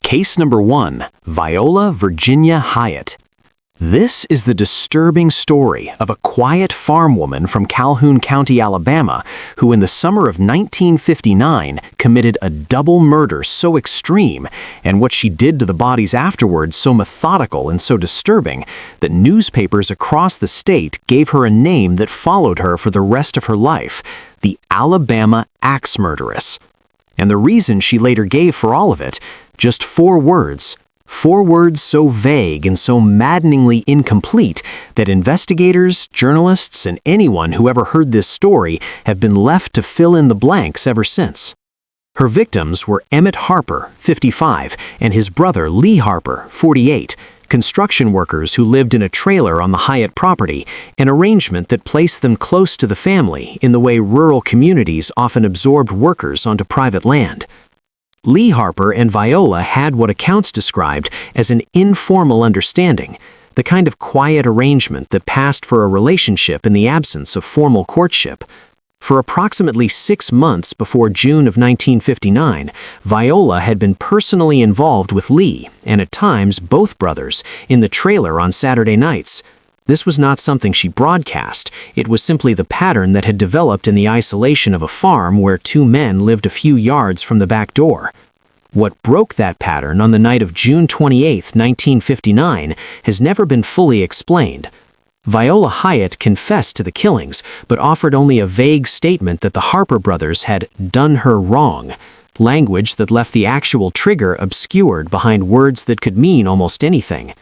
Case number 1, Viola Virginia Hyatt. This is the disturbing story of a quiet farm woman from Calhoun County, Alabama, who in the summer of 1959 committed a double murder so extreme, and what she did to the bodies afterwards so methodical and so disturbing, that newspapers across the state gave her a name that followed her for the rest of her life, the Alabama Axe Murderess. And the reason she later gave for all of it, just 4 words. 4 words so vague and so maddeningly incomplete that investigators, journalists, and anyone who ever heard this story have been left to fill in the blanks ever since. Her victims were Emmett Harper, 55, and his brother Lee Harper, 48, construction workers who lived in a trailer on the Hyatt property, an arrangement that placed them close to the family in the way rural communities often absorbed workers onto private land. Lee Harper and Viola had what accounts described as an informal understanding, the kind of quiet arrangement that passed for a relationship in the absence of formal courtship. For approximately 6 months before June of 1959, Viola had been personally involved with Lee, and at times both brothers, in the trailer on Saturday nights. This was not something she broadcast, it was simply the pattern that had developed in the isolation of a farm where 2 men lived a few yards from the back door. What broke that pattern on the night of June 28, 1959, has never been fully explained. Viola Hyatt confessed to the killings, but offered only a vague statement that the Harper brothers had done her wrong, language that left the actual trigger obscured behind words that could mean almost anything.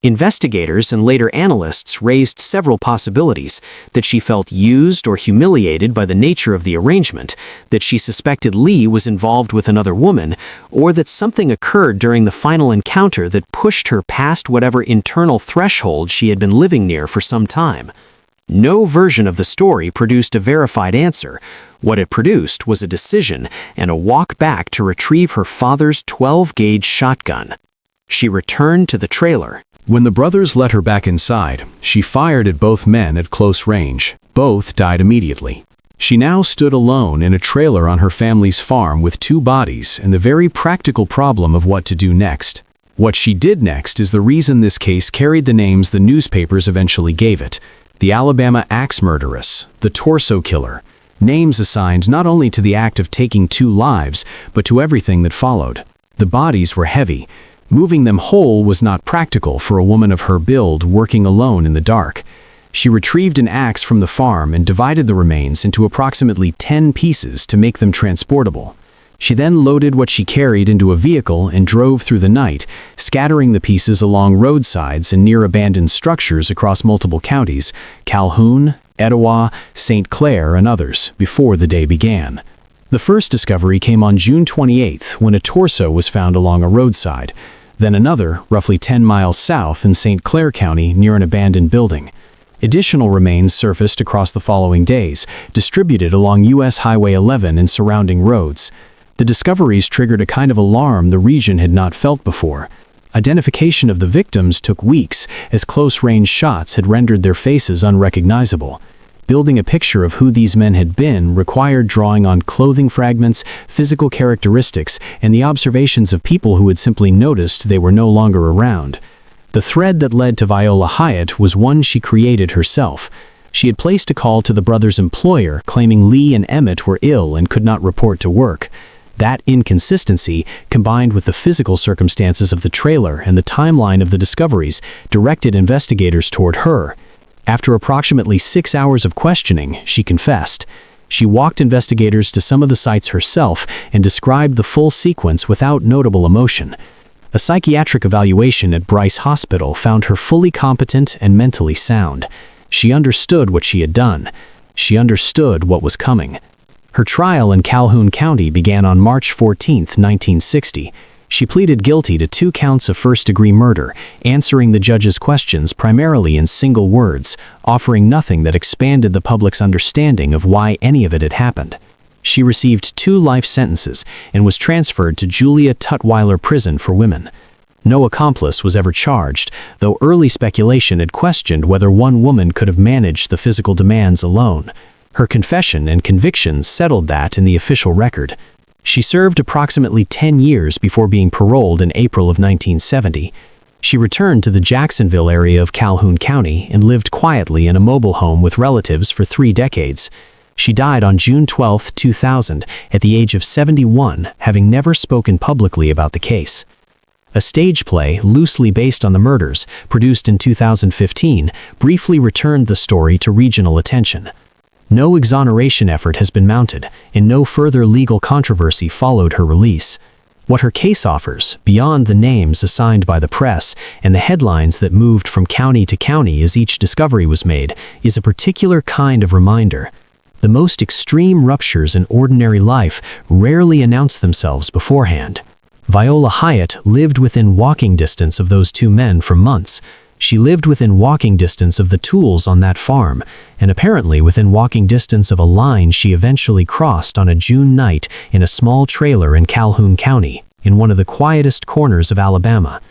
Investigators and later analysts raised several possibilities: that she felt used or humiliated by the nature of the arrangement, that she suspected Lee was involved with another woman, or that something occurred during the final encounter that pushed her past whatever internal threshold she had been living near for some time. No version of the story produced a verified answer. What it produced was a decision and a walk back to retrieve her father's 12-gauge shotgun. She returned to the trailer. When the brothers let her back inside, she fired at both men at close range. Both died immediately. She now stood alone in a trailer on her family's farm with 2 bodies and the very practical problem of what to do next. What she did next is the reason this case carried the names the newspapers eventually gave it: the Alabama Axe Murderess, the Torso Killer. Names assigned not only to the act of taking 2 lives, but to everything that followed. The bodies were heavy. Moving them whole was not practical for a woman of her build working alone in the dark. She retrieved an axe from the farm and divided the remains into approximately 10 pieces to make them transportable. She then loaded what she carried into a vehicle and drove through the night, scattering the pieces along roadsides and near abandoned structures across multiple counties: Calhoun, Etowah, St. Clair, and others, before the day began. The first discovery came on June 28th when a torso was found along a roadside. Then another, roughly 10 miles south in St. Clair County near an abandoned building. Additional remains surfaced across the following days, distributed along U.S. Highway 11 and surrounding roads. The discoveries triggered a kind of alarm the region had not felt before. Identification of the victims took weeks, as close-range shots had rendered their faces unrecognizable. Building a picture of who these men had been required drawing on clothing fragments, physical characteristics, and the observations of people who had simply noticed they were no longer around. The thread that led to Viola Hyatt was one she created herself. She had placed a call to the brothers' employer claiming Lee and Emmett were ill and could not report to work. That inconsistency, combined with the physical circumstances of the trailer and the timeline of the discoveries, directed investigators toward her. After approximately 6 hours of questioning, she confessed. She walked investigators to some of the sites herself and described the full sequence without notable emotion. A psychiatric evaluation at Bryce Hospital found her fully competent and mentally sound. She understood what she had done. She understood what was coming. Her trial in Calhoun County began on March 14, 1960. She pleaded guilty to 2 counts of first-degree murder, answering the judge's questions primarily in single words, offering nothing that expanded the public's understanding of why any of it had happened. She received 2 life sentences and was transferred to Julia Tutwiler Prison for Women. No accomplice was ever charged, though early speculation had questioned whether one woman could have managed the physical demands alone. Her confession and convictions settled that in the official record. She served approximately 10 years before being paroled in April of 1970. She returned to the Jacksonville area of Calhoun County and lived quietly in a mobile home with relatives for 3 decades. She died on June 12, 2000, at the age of 71, having never spoken publicly about the case. A stage play, loosely based on the murders, produced in 2015, briefly returned the story to regional attention. No exoneration effort has been mounted, and no further legal controversy followed her release. What her case offers, beyond the names assigned by the press and the headlines that moved from county to county as each discovery was made, is a particular kind of reminder. The most extreme ruptures in ordinary life rarely announce themselves beforehand. Viola Hyatt lived within walking distance of those 2 men for months. She lived within walking distance of the tools on that farm, and apparently within walking distance of a line she eventually crossed on a June night in a small trailer in Calhoun County, in one of the quietest corners of Alabama.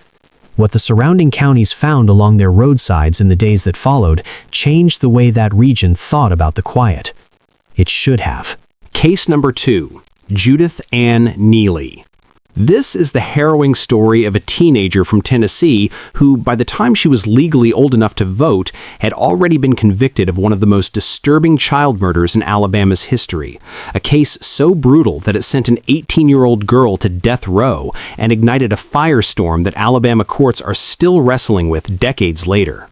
What the surrounding counties found along their roadsides in the days that followed changed the way that region thought about the quiet. It should have. Case number 2, Judith Ann Neely. This is the harrowing story of a teenager from Tennessee who, by the time she was legally old enough to vote, had already been convicted of one of the most disturbing child murders in Alabama's history. A case so brutal that it sent an 18-year-old girl to death row and ignited a firestorm that Alabama courts are still wrestling with decades later.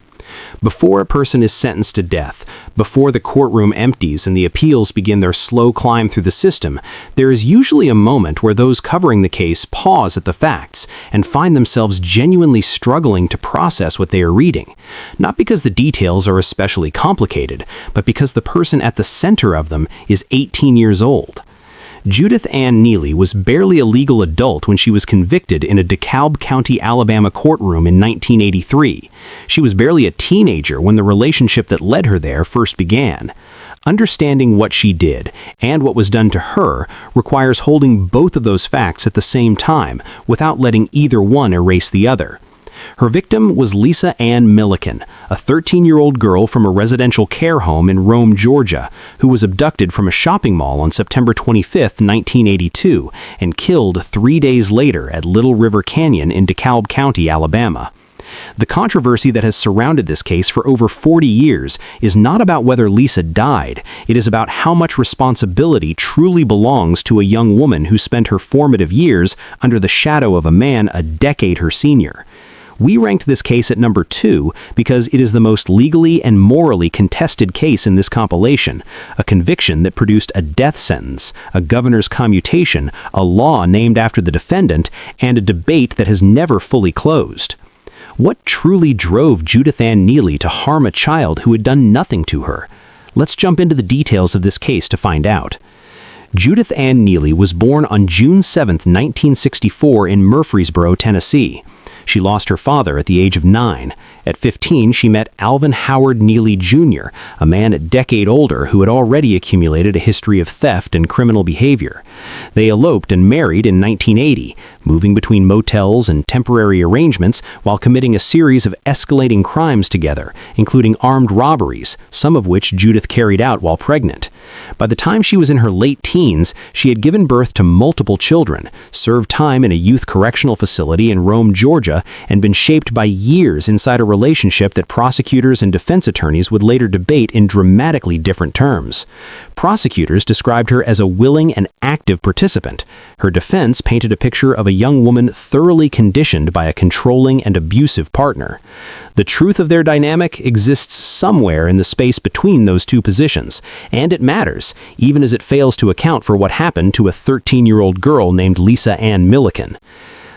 Before a person is sentenced to death, before the courtroom empties and the appeals begin their slow climb through the system, there is usually a moment where those covering the case pause at the facts and find themselves genuinely struggling to process what they are reading. Not because the details are especially complicated, but because the person at the center of them is 18 years old. Judith Ann Neely was barely a legal adult when she was convicted in a DeKalb County, Alabama courtroom in 1983. She was barely a teenager when the relationship that led her there first began. Understanding what she did and what was done to her requires holding both of those facts at the same time without letting either one erase the other. Her victim was Lisa Ann Milliken, a 13-year-old girl from a residential care home in Rome, Georgia, who was abducted from a shopping mall on September 25, 1982, and killed 3 days later at Little River Canyon in DeKalb County, Alabama. The controversy that has surrounded this case for over 40 years is not about whether Lisa died. It is about how much responsibility truly belongs to a young woman who spent her formative years under the shadow of a man a decade her senior. We ranked this case at number 2 because it is the most legally and morally contested case in this compilation, a conviction that produced a death sentence, a governor's commutation, a law named after the defendant, and a debate that has never fully closed. What truly drove Judith Ann Neely to harm a child who had done nothing to her? Let's jump into the details of this case to find out. Judith Ann Neely was born on June 7, 1964 in Murfreesboro, Tennessee. She lost her father at the age of 9. At 15, she met Alvin Howard Neely Jr., a man a decade older who had already accumulated a history of theft and criminal behavior. They eloped and married in 1980, moving between motels and temporary arrangements while committing a series of escalating crimes together, including armed robberies, some of which Judith carried out while pregnant. By the time she was in her late teens, she had given birth to multiple children, served time in a youth correctional facility in Rome, Georgia, and been shaped by years inside a relationship that prosecutors and defense attorneys would later debate in dramatically different terms. Prosecutors described her as a willing and active participant. Her defense painted a picture of a young woman thoroughly conditioned by a controlling and abusive partner. The truth of their dynamic exists somewhere in the space between those two positions, and it matters, even as it fails to account for what happened to a 13-year-old girl named Lisa Ann Milliken.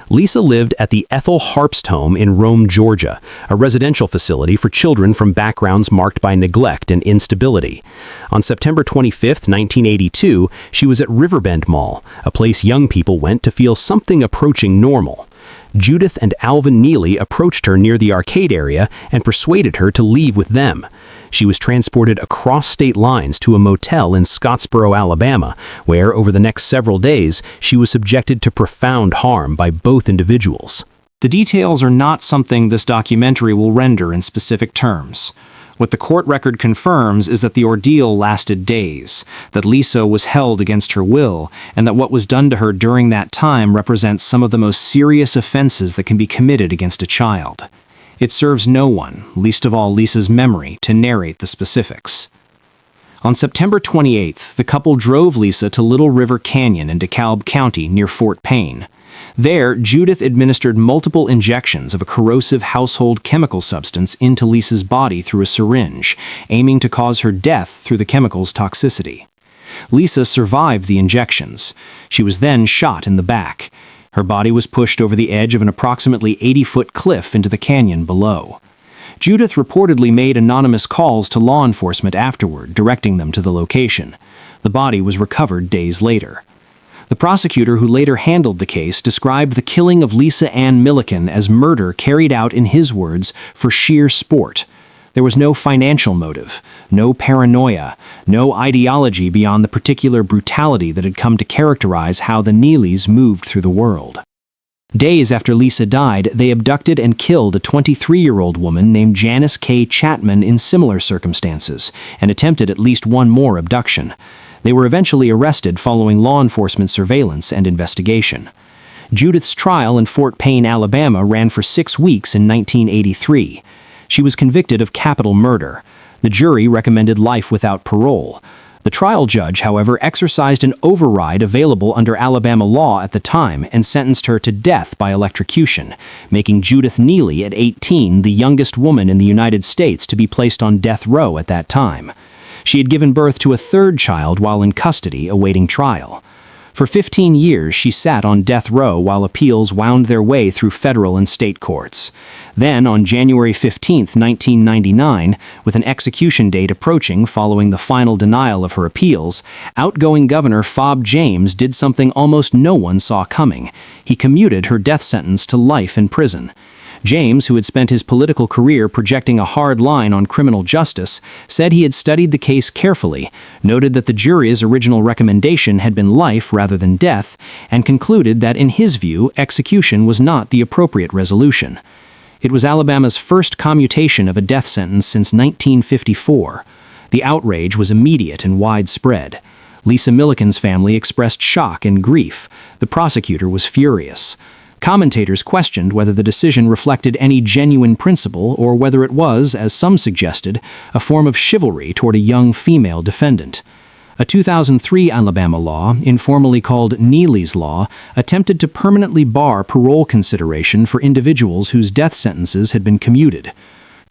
Lisa lived at the Ethel Harpst home in Rome, Georgia, a residential facility for children from backgrounds marked by neglect and instability. On September 25, 1982, she was at Riverbend Mall, a place young people went to feel something approaching normal. Judith and Alvin Neely approached her near the arcade area and persuaded her to leave with them. She was transported across state lines to a motel in Scottsboro, Alabama, where over the next several days she was subjected to profound harm by both individuals. The details are not something this documentary will render in specific terms. What the court record confirms is that the ordeal lasted days, that Lisa was held against her will, and that what was done to her during that time represents some of the most serious offenses that can be committed against a child. It serves no one, least of all Lisa's memory, to narrate the specifics. On September 28th, the couple drove Lisa to Little River Canyon in DeKalb County near Fort Payne. There, Judith administered multiple injections of a corrosive household chemical substance into Lisa's body through a syringe, aiming to cause her death through the chemical's toxicity. Lisa survived the injections. She was then shot in the back. Her body was pushed over the edge of an approximately 80-foot cliff into the canyon below. Judith reportedly made anonymous calls to law enforcement afterward, directing them to the location. The body was recovered days later. The prosecutor who later handled the case described the killing of Lisa Ann Milliken as murder carried out, in his words, for sheer sport. There was no financial motive, no paranoia, no ideology beyond the particular brutality that had come to characterize how the Neelys moved through the world. Days after Lisa died, they abducted and killed a 23-year-old woman named Janice K. Chapman in similar circumstances, and attempted at least one more abduction. They were eventually arrested following law enforcement surveillance and investigation. Judith's trial in Fort Payne, Alabama ran for 6 weeks in 1983. She was convicted of capital murder. The jury recommended life without parole. The trial judge, however, exercised an override available under Alabama law at the time and sentenced her to death by electrocution, making Judith Neely, at 18, the youngest woman in the United States to be placed on death row at that time. She had given birth to a third child while in custody awaiting trial. For 15 years, she sat on death row while appeals wound their way through federal and state courts. Then, on January 15, 1999, with an execution date approaching following the final denial of her appeals, outgoing Governor Fob James did something almost no one saw coming. He commuted her death sentence to life in prison. James, who had spent his political career projecting a hard line on criminal justice, said he had studied the case carefully, noted that the jury's original recommendation had been life rather than death, and concluded that, in his view, execution was not the appropriate resolution. It was Alabama's first commutation of a death sentence since 1954. The outrage was immediate and widespread. Lisa Milliken's family expressed shock and grief. The prosecutor was furious. Commentators questioned whether the decision reflected any genuine principle or whether it was, as some suggested, a form of chivalry toward a young female defendant. A 2003 Alabama law, informally called Neely's Law, attempted to permanently bar parole consideration for individuals whose death sentences had been commuted.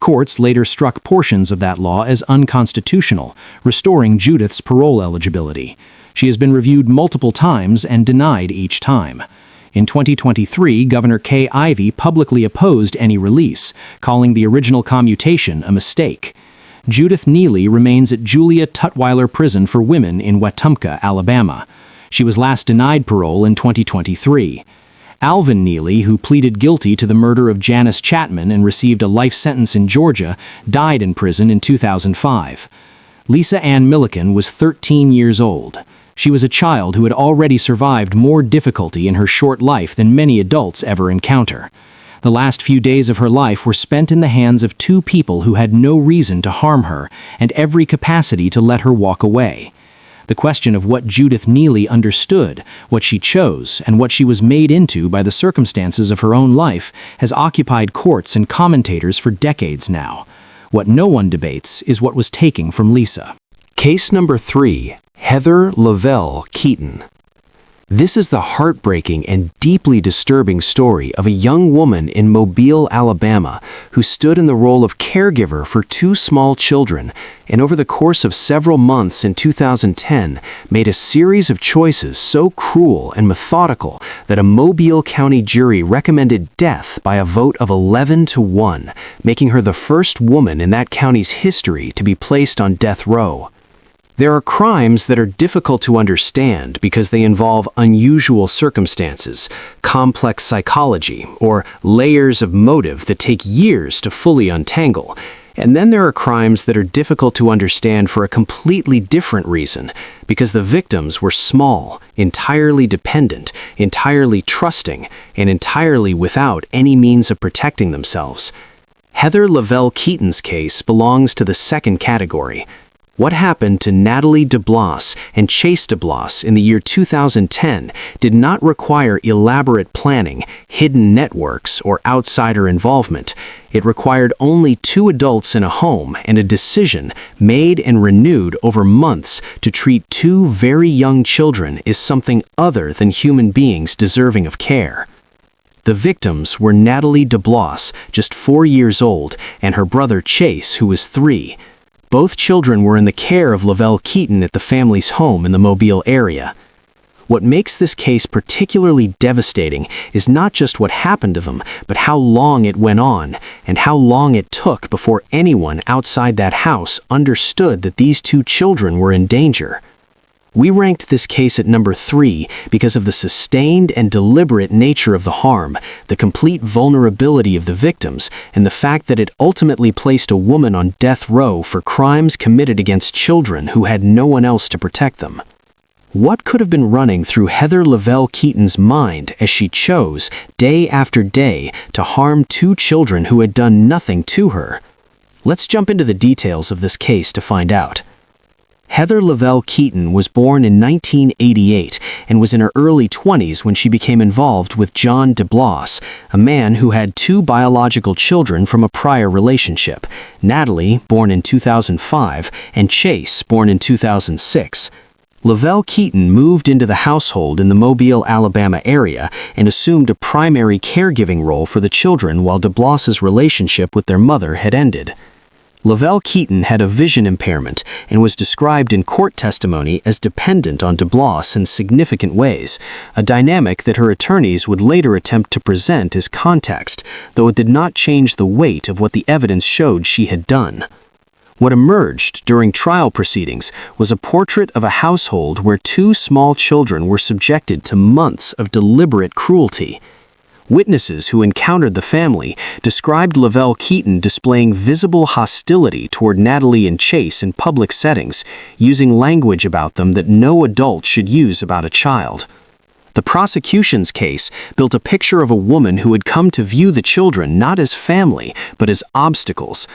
Courts later struck portions of that law as unconstitutional, restoring Judith's parole eligibility. She has been reviewed multiple times and denied each time. In 2023, Governor Kay Ivey publicly opposed any release, calling the original commutation a mistake. Judith Neely remains at Julia Tutwiler Prison for Women in Wetumpka, Alabama. She was last denied parole in 2023. Alvin Neely, who pleaded guilty to the murder of Janice Chapman and received a life sentence in Georgia, died in prison in 2005. Lisa Ann Milliken was 13 years old. She was a child who had already survived more difficulty in her short life than many adults ever encounter. The last few days of her life were spent in the hands of two people who had no reason to harm her and every capacity to let her walk away. The question of what Judith Neely understood, what she chose, and what she was made into by the circumstances of her own life has occupied courts and commentators for decades now. What no one debates is what was taken from Lisa. Case number 3. Heather Lavelle Keaton. This is the heartbreaking and deeply disturbing story of a young woman in Mobile, Alabama, who stood in the role of caregiver for 2 small children, and over the course of several months in 2010, made a series of choices so cruel and methodical that a Mobile County jury recommended death by a vote of 11-1, making her the first woman in that county's history to be placed on death row. There are crimes that are difficult to understand because they involve unusual circumstances, complex psychology, or layers of motive that take years to fully untangle. And then there are crimes that are difficult to understand for a completely different reason, because the victims were small, entirely dependent, entirely trusting, and entirely without any means of protecting themselves. Heather Lavelle Keaton's case belongs to the second category. What happened to Natalie DeBlas and Chase DeBlas in the year 2010 did not require elaborate planning, hidden networks, or outsider involvement. It required only two adults in a home and a decision made and renewed over months to treat two very young children as something other than human beings deserving of care. The victims were Natalie DeBlas, just 4 years old, and her brother Chase, who was 3. Both children were in the care of Lavelle Keaton at the family's home in the Mobile area. What makes this case particularly devastating is not just what happened to them, but how long it went on, and how long it took before anyone outside that house understood that these two children were in danger. We ranked this case at number 3 because of the sustained and deliberate nature of the harm, the complete vulnerability of the victims, and the fact that it ultimately placed a woman on death row for crimes committed against children who had no one else to protect them. What could have been running through Heather Lavelle Keaton's mind as she chose, day after day, to harm two children who had done nothing to her? Let's jump into the details of this case to find out. Heather Lavelle Keaton was born in 1988 and was in her early 20s when she became involved with John DeBlas, a man who had 2 biological children from a prior relationship, Natalie, born in 2005, and Chase, born in 2006. Lavelle Keaton moved into the household in the Mobile, Alabama area and assumed a primary caregiving role for the children while DeBlas's relationship with their mother had ended. Lavelle Keaton had a vision impairment and was described in court testimony as dependent on DeBlas in significant ways, a dynamic that her attorneys would later attempt to present as context, though it did not change the weight of what the evidence showed she had done. What emerged during trial proceedings was a portrait of a household where 2 small children were subjected to months of deliberate cruelty. Witnesses who encountered the family described Lavelle Keaton displaying visible hostility toward Natalie and Chase in public settings, using language about them that no adult should use about a child. The prosecution's case built a picture of a woman who had come to view the children not as family, but as obstacles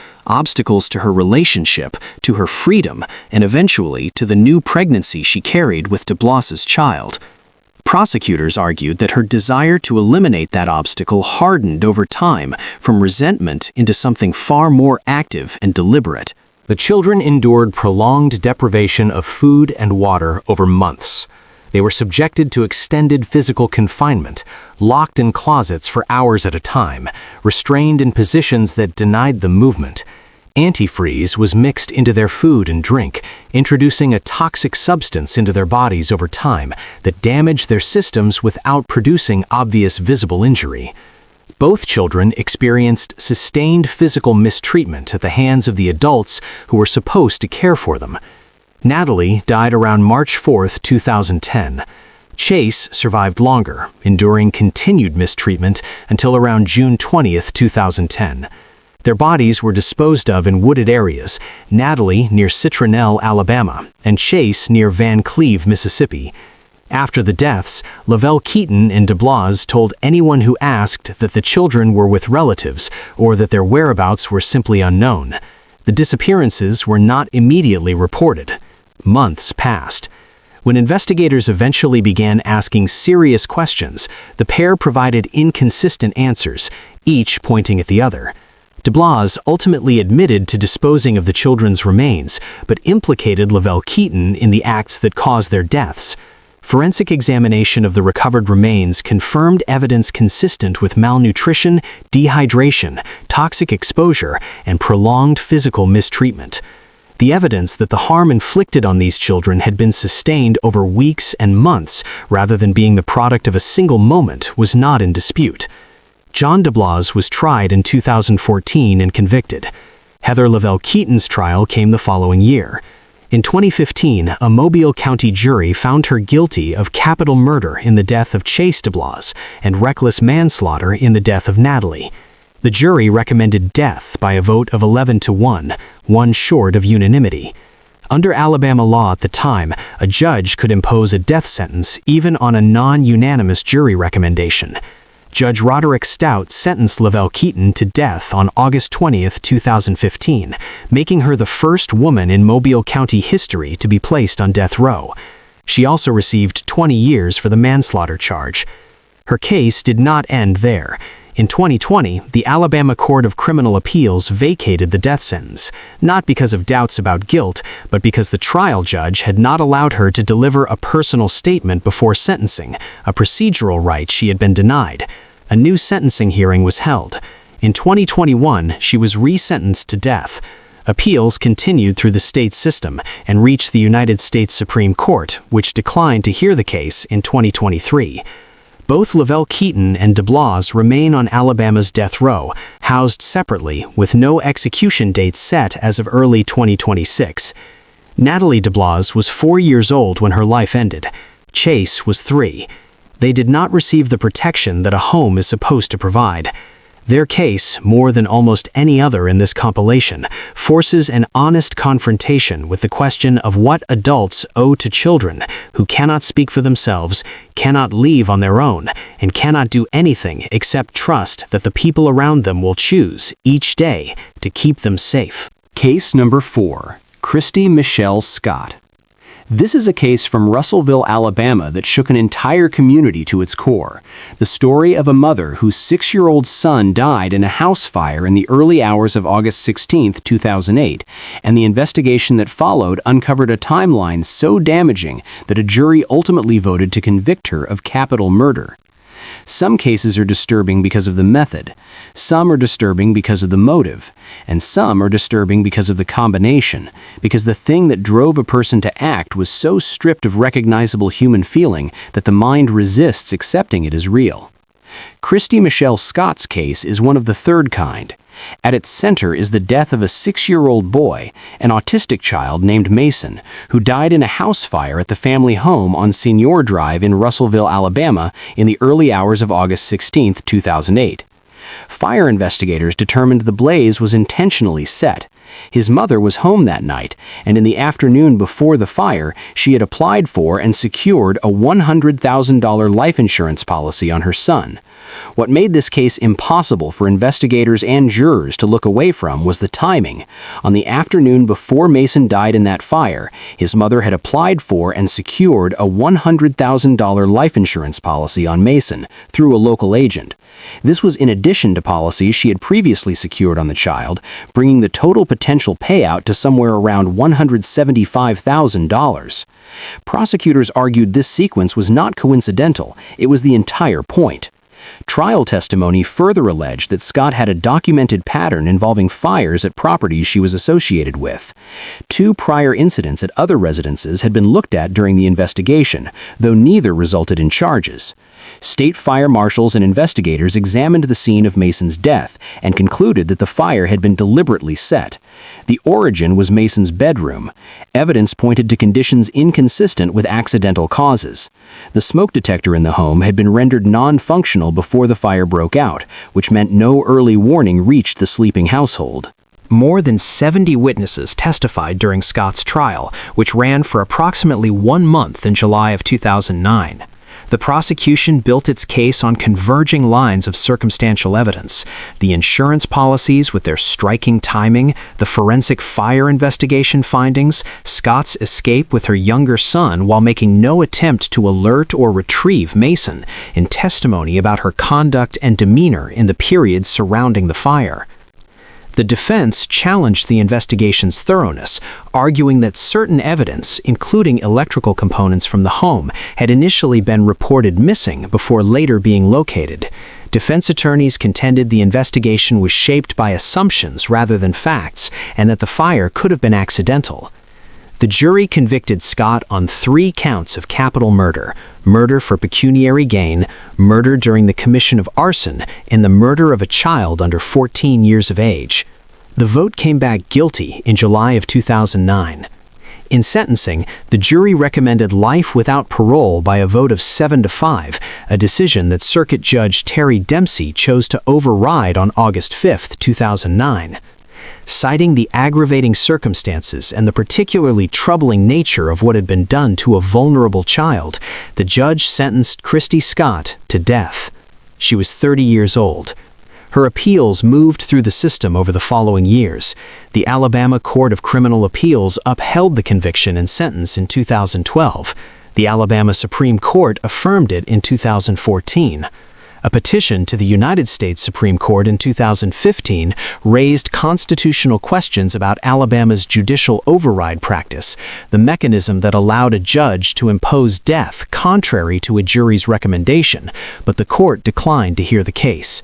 to her relationship, to her freedom, and eventually to the new pregnancy she carried with DeBlas's child. Prosecutors argued that her desire to eliminate that obstacle hardened over time from resentment into something far more active and deliberate. The children endured prolonged deprivation of food and water over months. They were subjected to extended physical confinement, locked in closets for hours at a time, restrained in positions that denied them movement. Antifreeze was mixed into their food and drink, introducing a toxic substance into their bodies over time that damaged their systems without producing obvious visible injury. Both children experienced sustained physical mistreatment at the hands of the adults who were supposed to care for them. Natalie died around March 4, 2010. Chase survived longer, enduring continued mistreatment until around June 20, 2010. Their bodies were disposed of in wooded areas, Natalie near Citronelle, Alabama, and Chase near Van Cleve, Mississippi. After the deaths, Lavelle Keaton and DeBlas told anyone who asked that the children were with relatives or that their whereabouts were simply unknown. The disappearances were not immediately reported. Months passed. When investigators eventually began asking serious questions, the pair provided inconsistent answers, each pointing at the other. DeBlas ultimately admitted to disposing of the children's remains, but implicated Lavelle Keaton in the acts that caused their deaths. Forensic examination of the recovered remains confirmed evidence consistent with malnutrition, dehydration, toxic exposure, and prolonged physical mistreatment. The evidence that the harm inflicted on these children had been sustained over weeks and months rather than being the product of a single moment was not in dispute. John DeBlas was tried in 2014 and convicted. Heather Lavelle Keaton's trial came the following year. In 2015, a Mobile County jury found her guilty of capital murder in the death of Chase DeBlas and reckless manslaughter in the death of Natalie. The jury recommended death by a vote of 11-1, one short of unanimity. Under Alabama law at the time, a judge could impose a death sentence even on a non-unanimous jury recommendation. Judge Roderick Stout sentenced Lavelle Keaton to death on August 20, 2015, making her the first woman in Mobile County history to be placed on death row. She also received 20 years for the manslaughter charge. Her case did not end there. In 2020, the Alabama Court of Criminal Appeals vacated the death sentence, not because of doubts about guilt, but because the trial judge had not allowed her to deliver a personal statement before sentencing, a procedural right she had been denied. A new sentencing hearing was held. In 2021, she was resentenced to death. Appeals continued through the state system and reached the United States Supreme Court, which declined to hear the case in 2023. Both Lavelle Keaton and DeBlas remain on Alabama's death row, housed separately with no execution date set as of early 2026. Natalie DeBlas was 4 years old when her life ended. Chase was 3. They did not receive the protection that a home is supposed to provide. Their case, more than almost any other in this compilation, forces an honest confrontation with the question of what adults owe to children who cannot speak for themselves, cannot leave on their own, and cannot do anything except trust that the people around them will choose, each day, to keep them safe. Case number 4. Christy Michelle Scott. This is a case from Russellville, Alabama that shook an entire community to its core. The story of a mother whose 6-year-old son died in a house fire in the early hours of August 16, 2008, and the investigation that followed uncovered a timeline so damaging that a jury ultimately voted to convict her of capital murder. Some cases are disturbing because of the method, some are disturbing because of the motive, and some are disturbing because of the combination, because the thing that drove a person to act was so stripped of recognizable human feeling that the mind resists accepting it as real. Christy Michelle Scott's case is one of the third kind. At its center is the death of a 6-year-old boy, an autistic child named Mason, who died in a house fire at the family home on Senior Drive in Russellville, Alabama, in the early hours of August 16, 2008. Fire investigators determined the blaze was intentionally set. His mother was home that night, and in the afternoon before the fire, she had applied for and secured a $100,000 life insurance policy on her son. What made this case impossible for investigators and jurors to look away from was the timing. On the afternoon before Mason died in that fire, his mother had applied for and secured a $100,000 life insurance policy on Mason through a local agent. This was in addition to policies she had previously secured on the child, bringing the total potential payout to somewhere around $175,000. Prosecutors argued this sequence was not coincidental, it was the entire point. Trial testimony further alleged that Scott had a documented pattern involving fires at properties she was associated with. 2 prior incidents at other residences had been looked at during the investigation, though neither resulted in charges. State fire marshals and investigators examined the scene of Mason's death and concluded that the fire had been deliberately set. The origin was Mason's bedroom. Evidence pointed to conditions inconsistent with accidental causes. The smoke detector in the home had been rendered non-functional before the fire broke out, which meant no early warning reached the sleeping household. More than 70 witnesses testified during Scott's trial, which ran for approximately 1 month in July of 2009. The prosecution built its case on converging lines of circumstantial evidence: the insurance policies with their striking timing, the forensic fire investigation findings, Scott's escape with her younger son while making no attempt to alert or retrieve Mason, and testimony about her conduct and demeanor in the period surrounding the fire. The defense challenged the investigation's thoroughness, arguing that certain evidence, including electrical components from the home, had initially been reported missing before later being located. Defense attorneys contended the investigation was shaped by assumptions rather than facts, and that the fire could have been accidental. The jury convicted Scott on 3 counts of capital murder: murder for pecuniary gain, murder during the commission of arson, and the murder of a child under 14 years of age. The vote came back guilty in July of 2009. In sentencing, the jury recommended life without parole by a vote of 7-5, a decision that Circuit Judge Terry Dempsey chose to override on August 5, 2009. Citing the aggravating circumstances and the particularly troubling nature of what had been done to a vulnerable child, the judge sentenced Christy Scott to death. She was 30 years old. Her appeals moved through the system over the following years. The Alabama Court of Criminal Appeals upheld the conviction and sentence in 2012. The Alabama Supreme Court affirmed it in 2014. A petition to the United States Supreme Court in 2015 raised constitutional questions about Alabama's judicial override practice, the mechanism that allowed a judge to impose death contrary to a jury's recommendation, but the court declined to hear the case.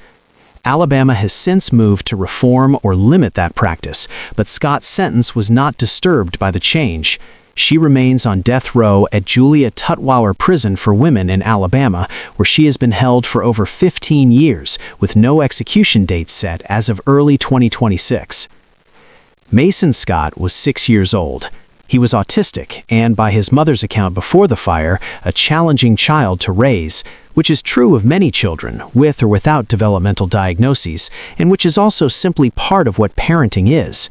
Alabama has since moved to reform or limit that practice, but Scott's sentence was not disturbed by the change. She remains on death row at Julia Tutwiler Prison for Women in Alabama, where she has been held for over 15 years, with no execution date set as of early 2026. Mason Scott was 6 years old. He was autistic and, by his mother's account before the fire, a challenging child to raise, which is true of many children, with or without developmental diagnoses, and which is also simply part of what parenting is.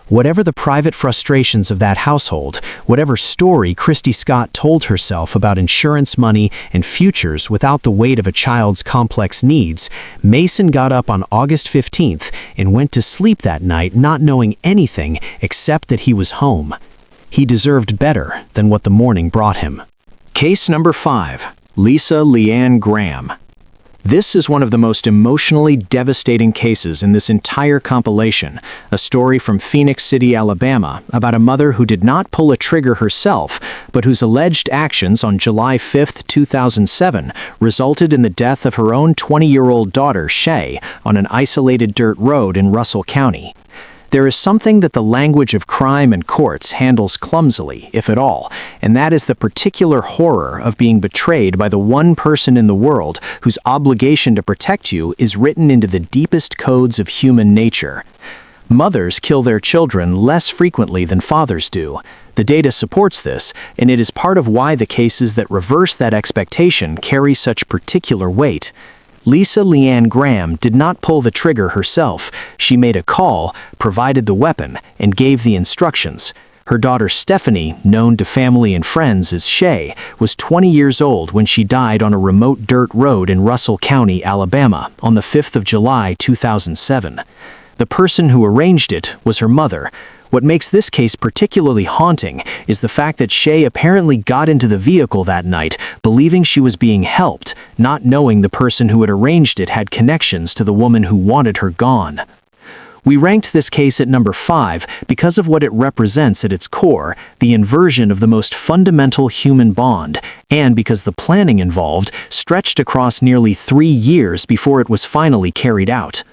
Whatever the private frustrations of that household, whatever story Christy Scott told herself about insurance money and futures without the weight of a child's complex needs, Mason got up on August 15th and went to sleep that night not knowing anything except that he was home. He deserved better than what the morning brought him. Case number 5. Lisa Leanne Graham. This is one of the most emotionally devastating cases in this entire compilation, a story from Phoenix City, Alabama, about a mother who did not pull a trigger herself, but whose alleged actions on July 5, 2007, resulted in the death of her own 20-year-old daughter, Shay, on an isolated dirt road in Russell County. There is something that the language of crime and courts handles clumsily, if at all, and that is the particular horror of being betrayed by the one person in the world whose obligation to protect you is written into the deepest codes of human nature. Mothers kill their children less frequently than fathers do. The data supports this, and it is part of why the cases that reverse that expectation carry such particular weight. Lisa Leanne Graham did not pull the trigger herself. She made a call, provided the weapon, and gave the instructions. Her daughter Stephanie, known to family and friends as Shay, was 20 years old when she died on a remote dirt road in Russell County, Alabama, on the 5th of July, 2007. The person who arranged it was her mother. What makes this case particularly haunting is the fact that Shay apparently got into the vehicle that night, believing she was being helped, not knowing the person who had arranged it had connections to the woman who wanted her gone. We ranked this case at number 5 because of what it represents at its core, the inversion of the most fundamental human bond, and because the planning involved stretched across nearly 3 years before it was finally carried out.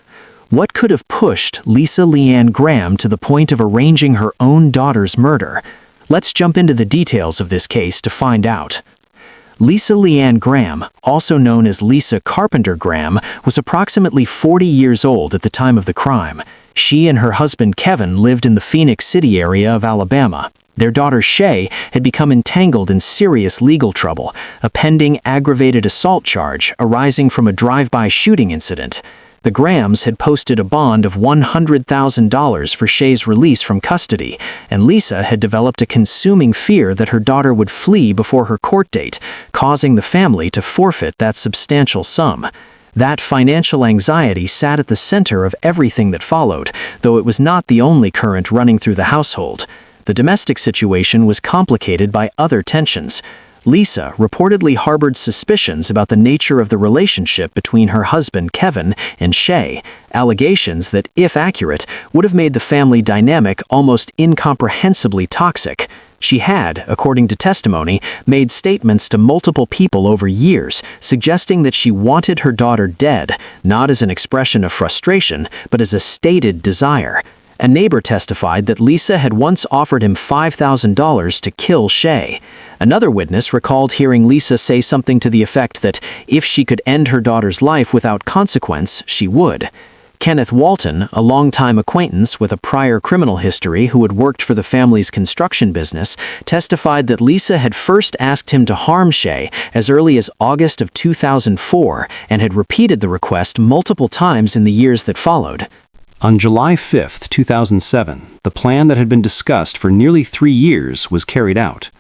What could have pushed Lisa Leanne Graham to the point of arranging her own daughter's murder? Let's jump into the details of this case to find out. Lisa Leanne Graham, also known as Lisa Carpenter Graham, was approximately 40 years old at the time of the crime. She and her husband Kevin lived in the Phoenix City area of Alabama. Their daughter Shay had become entangled in serious legal trouble, a pending aggravated assault charge arising from a drive-by shooting incident. The Grahams had posted a bond of $100,000 for Shay's release from custody, and Lisa had developed a consuming fear that her daughter would flee before her court date, causing the family to forfeit that substantial sum. That financial anxiety sat at the center of everything that followed, though it was not the only current running through the household. The domestic situation was complicated by other tensions. Lisa reportedly harbored suspicions about the nature of the relationship between her husband Kevin and Shay, allegations that, if accurate, would have made the family dynamic almost incomprehensibly toxic. She had, according to testimony, made statements to multiple people over years, suggesting that she wanted her daughter dead, not as an expression of frustration, but as a stated desire. A neighbor testified that Lisa had once offered him $5,000 to kill Shay. Another witness recalled hearing Lisa say something to the effect that if she could end her daughter's life without consequence, she would. Kenneth Walton, a longtime acquaintance with a prior criminal history who had worked for the family's construction business, testified that Lisa had first asked him to harm Shay as early as August of 2004 and had repeated the request multiple times in the years that followed. On July 5, 2007, the plan that had been discussed for nearly 3 years was carried out.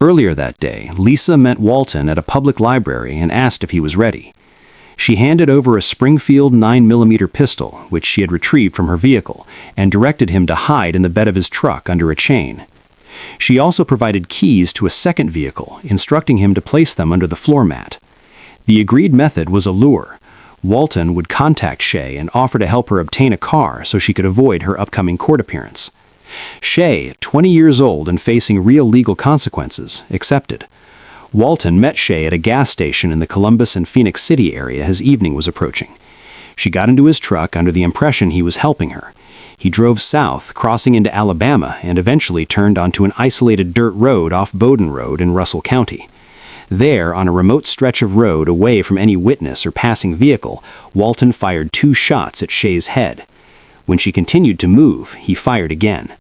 Earlier that day, Lisa met Walton at a public library and asked if he was ready. She handed over a Springfield 9mm pistol, which she had retrieved from her vehicle, and directed him to hide in the bed of his truck under a chain. She also provided keys to a second vehicle, instructing him to place them under the floor mat. The agreed method was a lure. Walton would contact Shay and offer to help her obtain a car so she could avoid her upcoming court appearance. Shay, 20 years old and facing real legal consequences, accepted. Walton met Shay at a gas station in the Columbus and Phoenix City area as evening was approaching. She got into his truck under the impression he was helping her. He drove south, crossing into Alabama, and eventually turned onto an isolated dirt road off Bowdoin Road in Russell County. There, on a remote stretch of road away from any witness or passing vehicle, Walton fired 2 shots at Shay's head. When she continued to move, he fired again.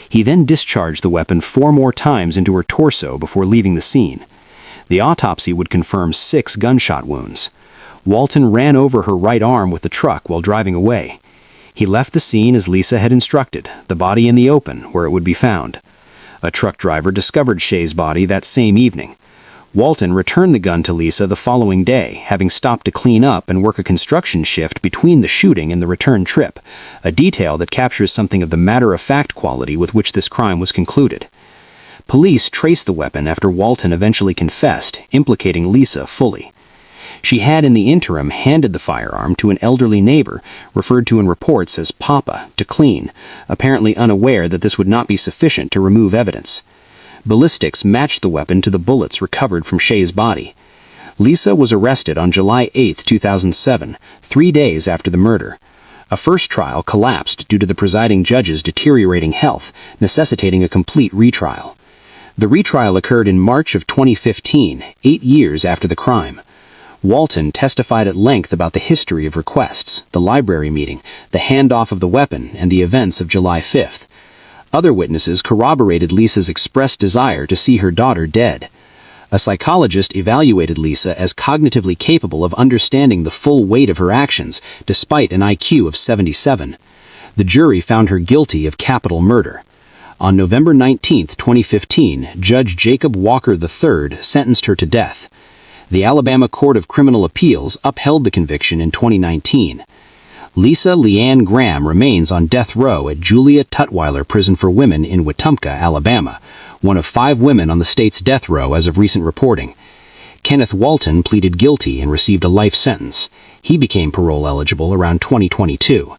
He then discharged the weapon 4 more times into her torso before leaving the scene. The autopsy would confirm 6 gunshot wounds. Walton ran over her right arm with the truck while driving away. He left the scene as Lisa had instructed, the body in the open, where it would be found. A truck driver discovered Shay's body that same evening. Walton returned the gun to Lisa the following day, having stopped to clean up and work a construction shift between the shooting and the return trip, a detail that captures something of the matter-of-fact quality with which this crime was concluded. Police traced the weapon after Walton eventually confessed, implicating Lisa fully. She had in the interim handed the firearm to an elderly neighbor, referred to in reports as Papa, to clean, apparently unaware that this would not be sufficient to remove evidence. Ballistics matched the weapon to the bullets recovered from Shay's body. Lisa was arrested on July 8, 2007, 3 days after the murder. A first trial collapsed due to the presiding judge's deteriorating health, necessitating a complete retrial. The retrial occurred in March of 2015, 8 years after the crime. Walton testified at length about the history of requests, the library meeting, the handoff of the weapon, and the events of July 5th. Other witnesses corroborated Lisa's expressed desire to see her daughter dead. A psychologist evaluated Lisa as cognitively capable of understanding the full weight of her actions, despite an IQ of 77. The jury found her guilty of capital murder. On November 19, 2015, Judge Jacob Walker III sentenced her to death. The Alabama Court of Criminal Appeals upheld the conviction in 2019. Lisa Leanne Graham remains on death row at Julia Tutwiler Prison for Women in Wetumpka, Alabama, one of 5 women on the state's death row as of recent reporting. Kenneth Walton pleaded guilty and received a life sentence. He became parole eligible around 2022.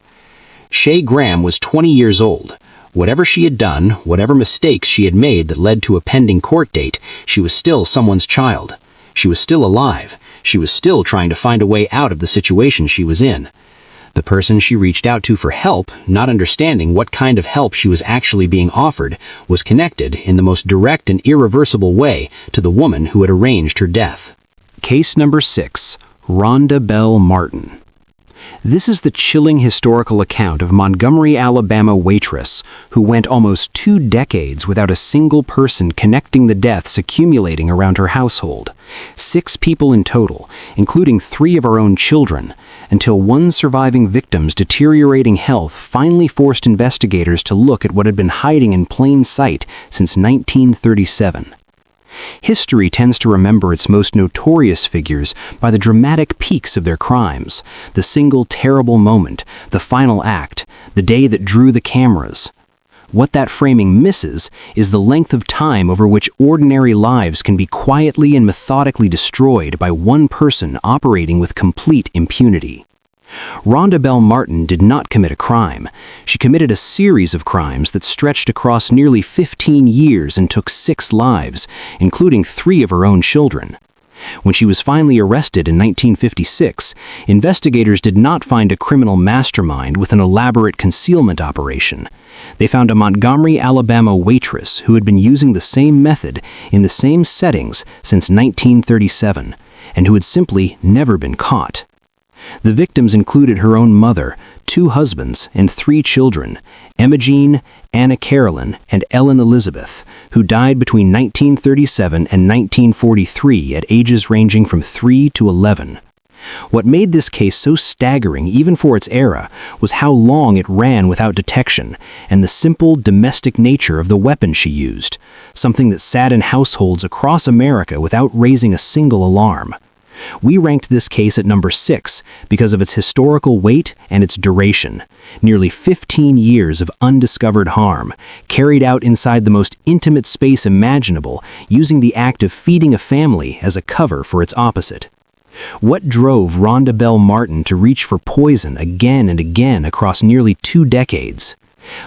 Shay Graham was 20 years old. Whatever she had done, whatever mistakes she had made that led to a pending court date, she was still someone's child. She was still alive. She was still trying to find a way out of the situation she was in. The person she reached out to for help, not understanding what kind of help she was actually being offered, was connected in the most direct and irreversible way to the woman who had arranged her death. Case number 6, Rhonda Bell Martin. This is the chilling historical account of Montgomery, Alabama waitress who went almost 2 decades without a single person connecting the deaths accumulating around her household. 6 people in total, including 3 of our own children, until one surviving victim's deteriorating health finally forced investigators to look at what had been hiding in plain sight since 1937. History tends to remember its most notorious figures by the dramatic peaks of their crimes, the single terrible moment, the final act, the day that drew the cameras. What that framing misses is the length of time over which ordinary lives can be quietly and methodically destroyed by one person operating with complete impunity. Rhonda Bell Martin did not commit a crime. She committed a series of crimes that stretched across nearly 15 years and took 6 lives, including 3 of her own children. When she was finally arrested in 1956, investigators did not find a criminal mastermind with an elaborate concealment operation. They found a Montgomery, Alabama waitress who had been using the same method in the same settings since 1937, and who had simply never been caught. The victims included her own mother, 2 husbands, and 3 children, Emma Jean, Anna Carolyn, and Ellen Elizabeth, who died between 1937 and 1943 at ages ranging from 3 to 11. What made this case so staggering even for its era was how long it ran without detection and the simple domestic nature of the weapon she used, something that sat in households across America without raising a single alarm. We ranked this case at number 6 because of its historical weight and its duration. Nearly 15 years of undiscovered harm, carried out inside the most intimate space imaginable, using the act of feeding a family as a cover for its opposite. What drove Rhonda Bell Martin to reach for poison again and again across nearly 2 decades?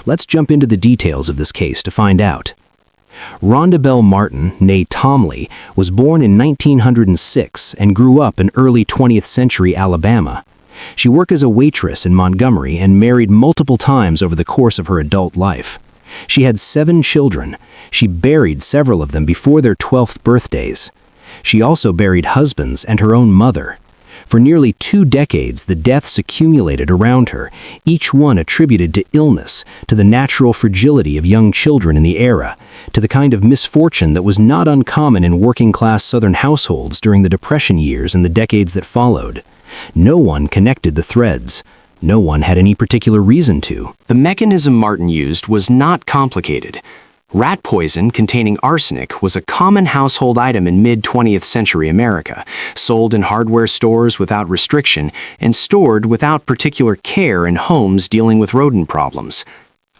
Let's jump into the details of this case to find out. Rhonda Bell Martin, née Tomley, was born in 1906 and grew up in early 20th century Alabama. She worked as a waitress in Montgomery and married multiple times over the course of her adult life. She had 7 children. She buried several of them before their 12th birthdays. She also buried husbands and her own mother. For nearly 2 decades, the deaths accumulated around her, each one attributed to illness, to the natural fragility of young children in the era, to the kind of misfortune that was not uncommon in working-class Southern households during the Depression years and the decades that followed. No one connected the threads. No one had any particular reason to. The mechanism Martin used was not complicated. Rat poison containing arsenic was a common household item in mid-20th century America, sold in hardware stores without restriction and stored without particular care in homes dealing with rodent problems.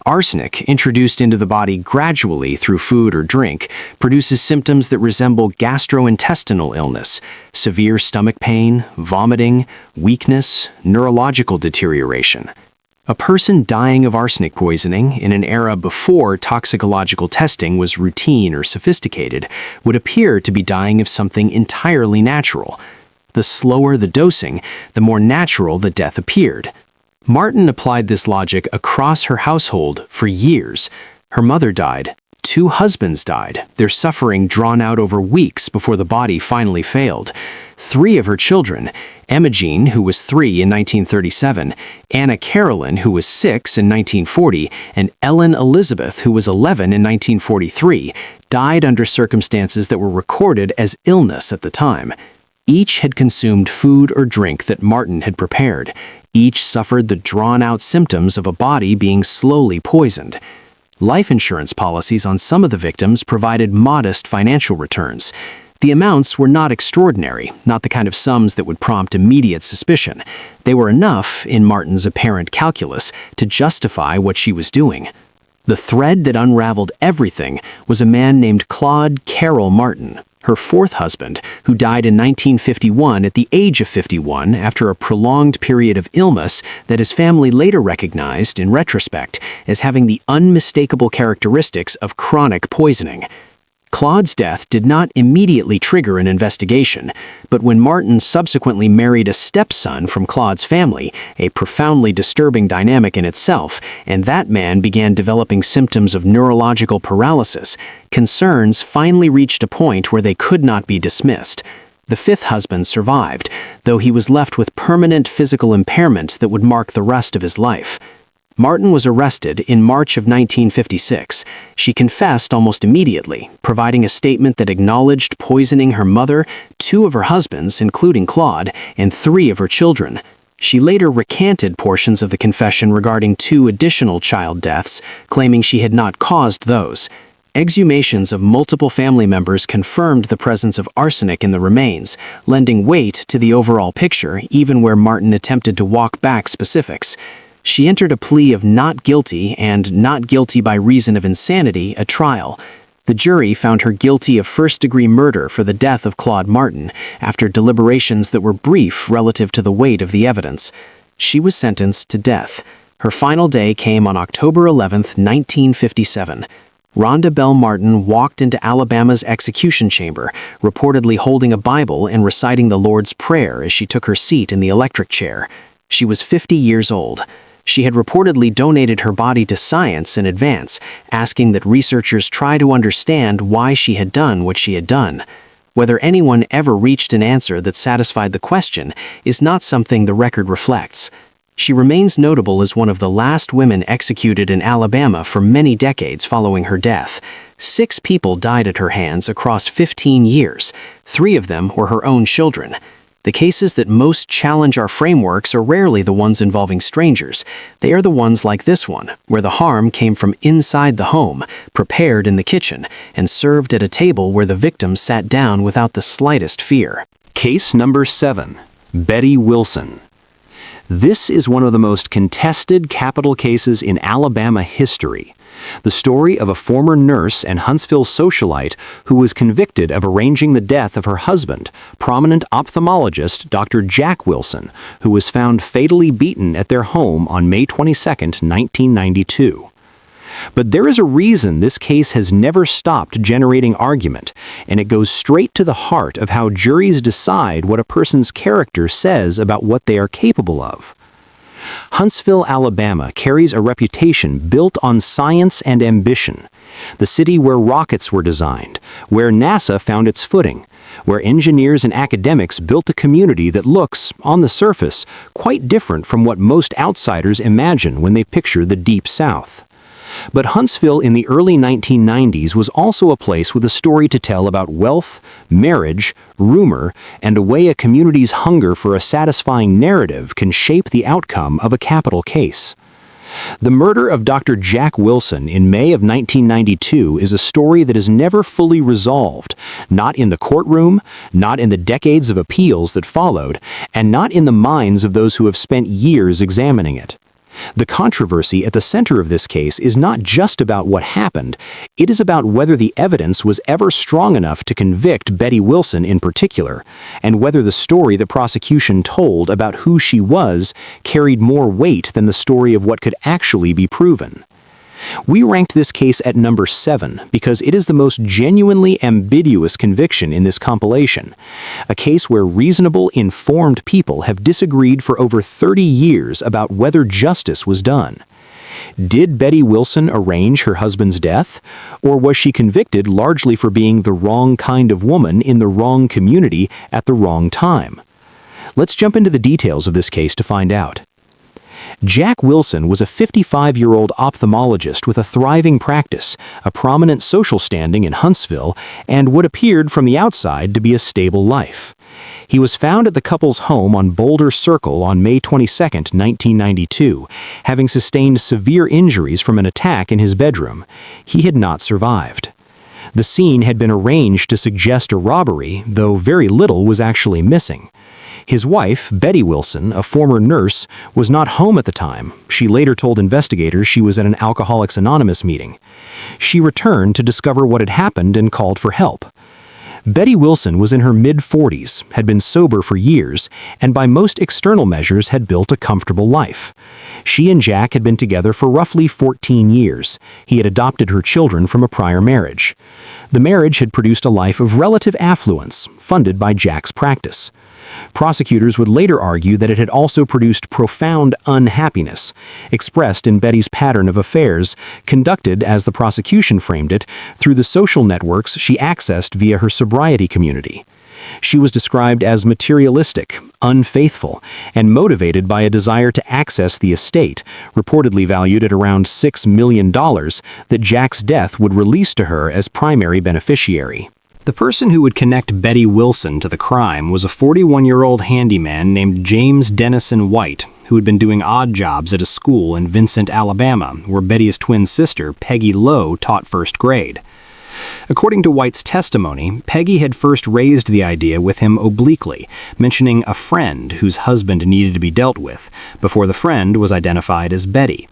Arsenic, introduced into the body gradually through food or drink, produces symptoms that resemble gastrointestinal illness, severe stomach pain, vomiting, weakness, neurological deterioration. A person dying of arsenic poisoning in an era before toxicological testing was routine or sophisticated would appear to be dying of something entirely natural. The slower the dosing, the more natural the death appeared. Martin applied this logic across her household for years. Her mother died. 2 husbands died, their suffering drawn out over weeks before the body finally failed. 3 of her children, Emma Jean, who was 3 in 1937, Anna Carolyn, who was 6 in 1940, and Ellen Elizabeth, who was 11 in 1943, died under circumstances that were recorded as illness at the time. Each had consumed food or drink that Martin had prepared. Each suffered the drawn-out symptoms of a body being slowly poisoned. Life insurance policies on some of the victims provided modest financial returns. The amounts were not extraordinary, not the kind of sums that would prompt immediate suspicion. They were enough, in Martin's apparent calculus, to justify what she was doing. The thread that unraveled everything was a man named Claude Carroll Martin, her 4th husband, who died in 1951 at the age of 51 after a prolonged period of illness that his family later recognized, in retrospect, as having the unmistakable characteristics of chronic poisoning. Claude's death did not immediately trigger an investigation, but when Martin subsequently married a stepson from Claude's family, a profoundly disturbing dynamic in itself, and that man began developing symptoms of neurological paralysis, concerns finally reached a point where they could not be dismissed. The 5th husband survived, though he was left with permanent physical impairment that would mark the rest of his life. Martin was arrested in March of 1956. She confessed almost immediately, providing a statement that acknowledged poisoning her mother, 2 of her husbands, including Claude, and 3 of her children. She later recanted portions of the confession regarding 2 additional child deaths, claiming she had not caused those. Exhumations of multiple family members confirmed the presence of arsenic in the remains, lending weight to the overall picture even where Martin attempted to walk back specifics. She entered a plea of not guilty and not guilty by reason of insanity at trial. The jury found her guilty of first-degree murder for the death of Claude Martin after deliberations that were brief relative to the weight of the evidence. She was sentenced to death. Her final day came on October 11, 1957. Rhonda Bell Martin walked into Alabama's execution chamber, reportedly holding a Bible and reciting the Lord's Prayer as she took her seat in the electric chair. She was 50 years old. She had reportedly donated her body to science in advance, asking that researchers try to understand why she had done what she had done. Whether anyone ever reached an answer that satisfied the question is not something the record reflects. She remains notable as one of the last women executed in Alabama for many decades following her death. 6 people died at her hands across 15 years. 3 of them were her own children. The cases that most challenge our frameworks are rarely the ones involving strangers. They are the ones like this one, where the harm came from inside the home, prepared in the kitchen, and served at a table where the victim sat down without the slightest fear. Case number 7. Betty Wilson. This is one of the most contested capital cases in Alabama history. The story of a former nurse and Huntsville socialite who was convicted of arranging the death of her husband, prominent ophthalmologist Dr. Jack Wilson, who was found fatally beaten at their home on May 22, 1992. But there is a reason this case has never stopped generating argument, and it goes straight to the heart of how juries decide what a person's character says about what they are capable of. Huntsville, Alabama carries a reputation built on science and ambition. The city where rockets were designed, where NASA found its footing, where engineers and academics built a community that looks, on the surface, quite different from what most outsiders imagine when they picture the Deep South. But Huntsville in the early 1990s was also a place with a story to tell about wealth, marriage, rumor, and a way a community's hunger for a satisfying narrative can shape the outcome of a capital case. The murder of Dr. Jack Wilson in May of 1992 is a story that is never fully resolved, not in the courtroom, not in the decades of appeals that followed, and not in the minds of those who have spent years examining it. The controversy at the center of this case is not just about what happened, it is about whether the evidence was ever strong enough to convict Betty Wilson in particular, and whether the story the prosecution told about who she was carried more weight than the story of what could actually be proven. We ranked this case at number 7 because it is the most genuinely ambiguous conviction in this compilation, a case where reasonable, informed people have disagreed for over 30 years about whether justice was done. Did Betty Wilson arrange her husband's death, or was she convicted largely for being the wrong kind of woman in the wrong community at the wrong time? Let's jump into the details of this case to find out. Jack Wilson was a 55-year-old ophthalmologist with a thriving practice, a prominent social standing in Huntsville, and what appeared from the outside to be a stable life. He was found at the couple's home on Boulder Circle on May 22, 1992, having sustained severe injuries from an attack in his bedroom. He had not survived. The scene had been arranged to suggest a robbery, though very little was actually missing. His wife, Betty Wilson, a former nurse, was not home at the time. She later told investigators she was at an Alcoholics Anonymous meeting. She returned to discover what had happened and called for help. Betty Wilson was in her mid-40s, had been sober for years, and by most external measures had built a comfortable life. She and Jack had been together for roughly 14 years. He had adopted her children from a prior marriage. The marriage had produced a life of relative affluence, funded by Jack's practice. Prosecutors would later argue that it had also produced profound unhappiness, expressed in Betty's pattern of affairs, conducted, as the prosecution framed it, through the social networks she accessed via her sobriety community. She was described as materialistic, unfaithful, and motivated by a desire to access the estate, reportedly valued at around $6 million, that Jack's death would release to her as primary beneficiary. The person who would connect Betty Wilson to the crime was a 41-year-old handyman named James Dennison White, who had been doing odd jobs at a school in Vincent, Alabama, where Betty's twin sister, Peggy Lowe, taught first grade. According to White's testimony, Peggy had first raised the idea with him obliquely, mentioning a friend whose husband needed to be dealt with, before the friend was identified as Betty.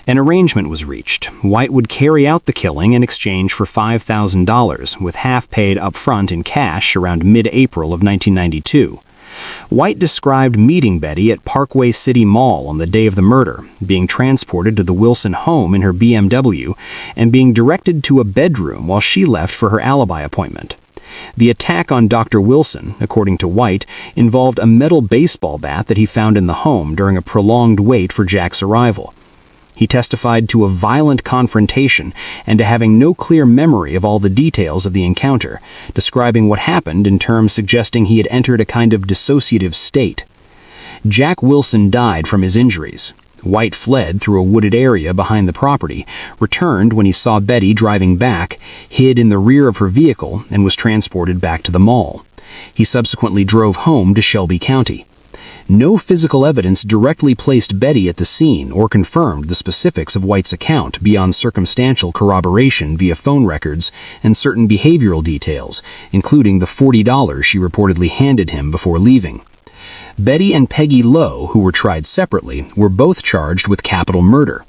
An arrangement was reached. White would carry out the killing in exchange for $5,000, with half paid up front in cash around mid-April of 1992. White described meeting Betty at Parkway City Mall on the day of the murder, being transported to the Wilson home in her BMW, and being directed to a bedroom while she left for her alibi appointment. The attack on Dr. Wilson, according to White, involved a metal baseball bat that he found in the home during a prolonged wait for Jack's arrival. He testified to a violent confrontation and to having no clear memory of all the details of the encounter, describing what happened in terms suggesting he had entered a kind of dissociative state. Jack Wilson died from his injuries. White fled through a wooded area behind the property, returned when he saw Betty driving back, hid in the rear of her vehicle, and was transported back to the mall. He subsequently drove home to Shelby County. No physical evidence directly placed Betty at the scene or confirmed the specifics of White's account beyond circumstantial corroboration via phone records and certain behavioral details, including the $40 she reportedly handed him before leaving. Betty and Peggy Lowe, who were tried separately, were both charged with capital murder.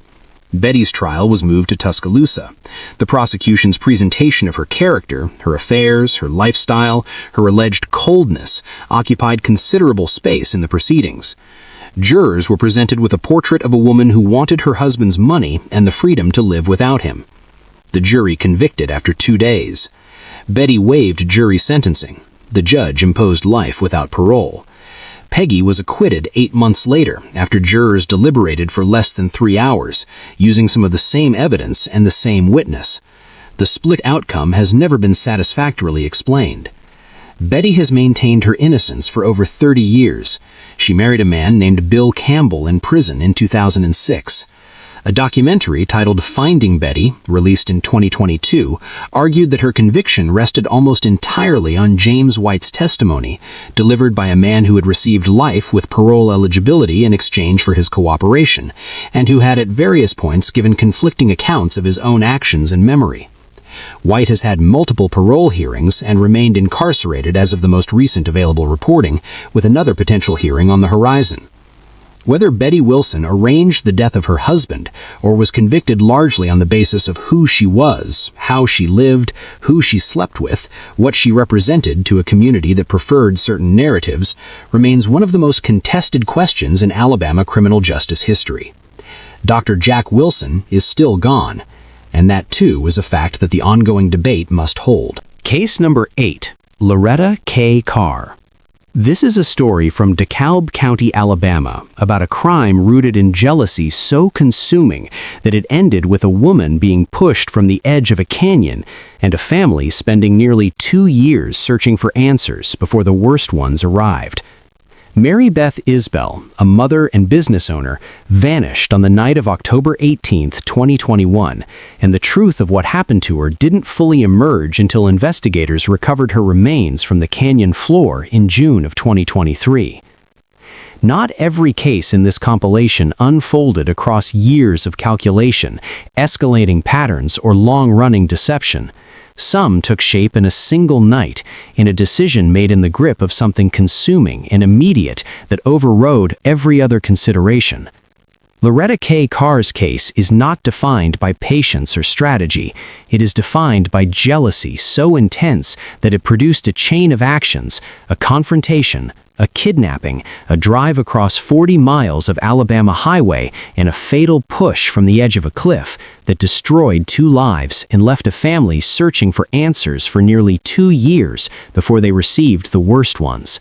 Betty's trial was moved to Tuscaloosa. The prosecution's presentation of her character, her affairs, her lifestyle, her alleged coldness occupied considerable space in the proceedings. Jurors were presented with a portrait of a woman who wanted her husband's money and the freedom to live without him. The jury convicted after 2 days. Betty waived jury sentencing. The judge imposed life without parole. Peggy was acquitted 8 months later after jurors deliberated for less than 3 hours, using some of the same evidence and the same witness. The split outcome has never been satisfactorily explained. Betty has maintained her innocence for over 30 years. She married a man named Bill Campbell in prison in 2006. A documentary titled Finding Betty, released in 2022, argued that her conviction rested almost entirely on James White's testimony, delivered by a man who had received life with parole eligibility in exchange for his cooperation, and who had at various points given conflicting accounts of his own actions and memory. White has had multiple parole hearings and remained incarcerated as of the most recent available reporting, with another potential hearing on the horizon. Whether Betty Wilson arranged the death of her husband or was convicted largely on the basis of who she was, how she lived, who she slept with, what she represented to a community that preferred certain narratives, remains one of the most contested questions in Alabama criminal justice history. Dr. Jack Wilson is still gone, and that too is a fact that the ongoing debate must hold. Case number 8. Loretta K. Carr. This is a story from DeKalb County, Alabama, about a crime rooted in jealousy so consuming that it ended with a woman being pushed from the edge of a canyon and a family spending nearly 2 years searching for answers before the worst ones arrived. Mary Beth Isbell, a mother and business owner, vanished on the night of October 18, 2021, and the truth of what happened to her didn't fully emerge until investigators recovered her remains from the canyon floor in June of 2023. Not every case in this compilation unfolded across years of calculation, escalating patterns, or long-running deception. Some took shape in a single night, in a decision made in the grip of something consuming and immediate that overrode every other consideration. Loretta K. Carr's case is not defined by patience or strategy. It is defined by jealousy so intense that it produced a chain of actions, a confrontation, a kidnapping, a drive across 40 miles of Alabama highway, and a fatal push from the edge of a cliff that destroyed 2 lives and left a family searching for answers for nearly 2 years before they received the worst ones.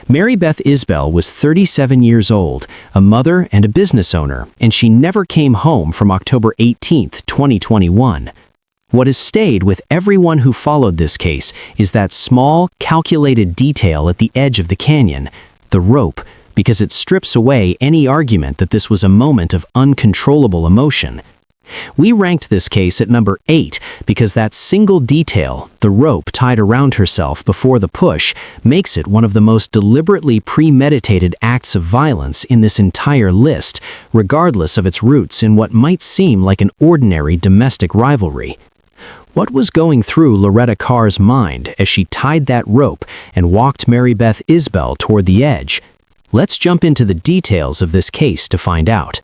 Mary Beth Isbell was 37 years old, a mother and a business owner, and she never came home from October 18, 2021. What has stayed with everyone who followed this case is that small, calculated detail at the edge of the canyon, the rope, because it strips away any argument that this was a moment of uncontrollable emotion. We ranked this case at number 8 because that single detail, the rope tied around herself before the push, makes it one of the most deliberately premeditated acts of violence in this entire list, regardless of its roots in what might seem like an ordinary domestic rivalry. What was going through Loretta Carr's mind as she tied that rope and walked Mary Beth Isbell toward the edge? Let's jump into the details of this case to find out.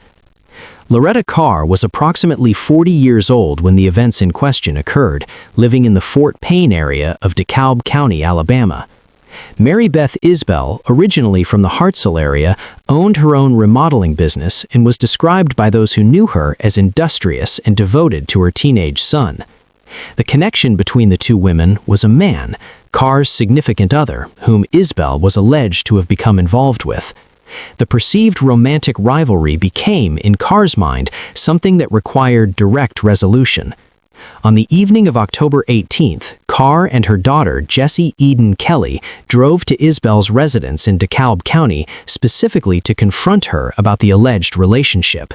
Loretta Carr was approximately 40 years old when the events in question occurred, living in the Fort Payne area of DeKalb County, Alabama. Mary Beth Isbell, originally from the Hartselle area, owned her own remodeling business and was described by those who knew her as industrious and devoted to her teenage son. The connection between the two women was a man, Carr's significant other, whom Isbell was alleged to have become involved with. The perceived romantic rivalry became, in Carr's mind, something that required direct resolution. On the evening of October 18th, Carr and her daughter, Jessie Eden Kelly, drove to Isbell's residence in DeKalb County specifically to confront her about the alleged relationship.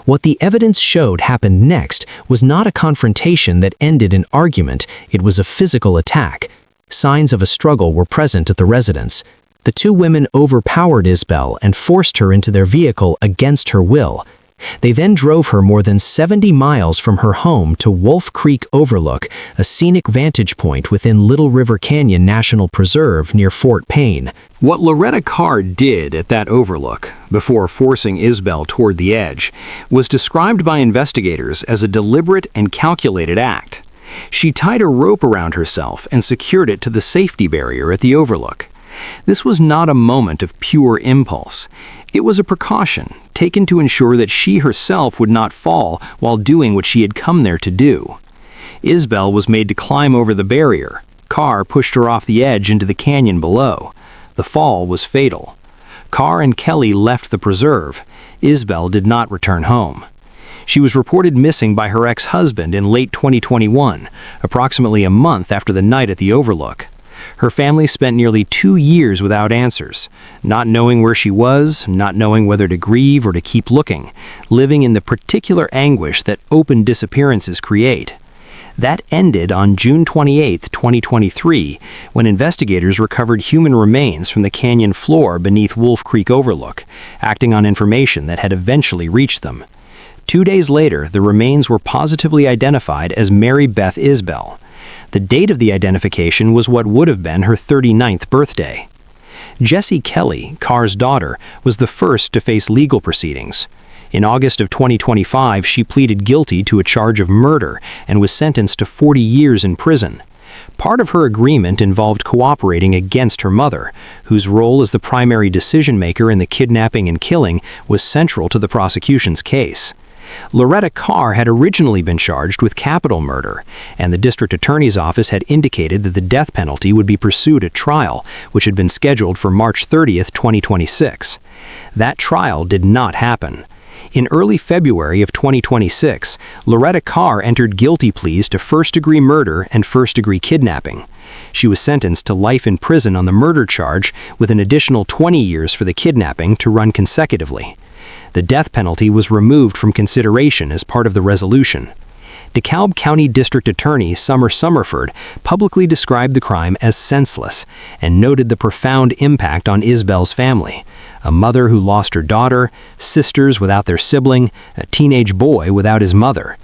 What the evidence showed happened next was not a confrontation that ended in argument, it was a physical attack. Signs of a struggle were present at the residence. The two women overpowered Isabel and forced her into their vehicle against her will. They then drove her more than 70 miles from her home to Wolf Creek Overlook, a scenic vantage point within Little River Canyon National Preserve near Fort Payne. What Loretta Carr did at that overlook, before forcing Isabel toward the edge, was described by investigators as a deliberate and calculated act. She tied a rope around herself and secured it to the safety barrier at the overlook. This was not a moment of pure impulse. It was a precaution, taken to ensure that she herself would not fall while doing what she had come there to do. Isabel was made to climb over the barrier. Carr pushed her off the edge into the canyon below. The fall was fatal. Carr and Kelly left the preserve. Isabel did not return home. She was reported missing by her ex-husband in late 2021, approximately a month after the night at the overlook. Her family spent nearly 2 years without answers, not knowing where she was, not knowing whether to grieve or to keep looking, living in the particular anguish that open disappearances create. That ended on June 28, 2023, when investigators recovered human remains from the canyon floor beneath Wolf Creek Overlook, acting on information that had eventually reached them. 2 days later, the remains were positively identified as Mary Beth Isbell. The date of the identification was what would have been her 39th birthday. Jessie Kelly, Carr's daughter, was the first to face legal proceedings. In August of 2025, she pleaded guilty to a charge of murder and was sentenced to 40 years in prison. Part of her agreement involved cooperating against her mother, whose role as the primary decision-maker in the kidnapping and killing was central to the prosecution's case. Loretta Carr had originally been charged with capital murder, and the district attorney's office had indicated that the death penalty would be pursued at trial, which had been scheduled for March 30, 2026. That trial did not happen. In early February of 2026, Loretta Carr entered guilty pleas to first-degree murder and first-degree kidnapping. She was sentenced to life in prison on the murder charge, with an additional 20 years for the kidnapping to run consecutively. The death penalty was removed from consideration as part of the resolution. DeKalb County District Attorney Summer Summerford publicly described the crime as senseless and noted the profound impact on Isbell's family, a mother who lost her daughter, sisters without their sibling, a teenage boy without his mother.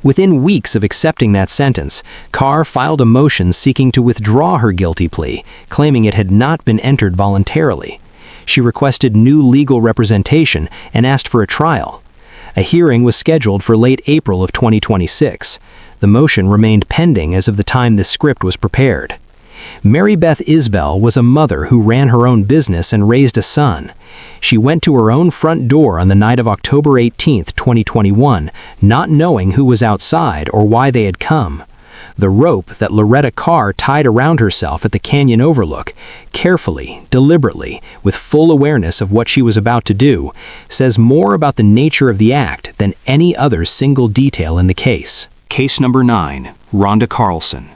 Within weeks of accepting that sentence, Carr filed a motion seeking to withdraw her guilty plea, claiming it had not been entered voluntarily. She requested new legal representation and asked for a trial. A hearing was scheduled for late April of 2026. The motion remained pending as of the time this script was prepared. Mary Beth Isbell was a mother who ran her own business and raised a son. She went to her own front door on the night of October 18, 2021, not knowing who was outside or why they had come. The rope that Loretta Carr tied around herself at the canyon overlook, carefully, deliberately, with full awareness of what she was about to do, says more about the nature of the act than any other single detail in the case. Case number 9, Rhonda Carlson.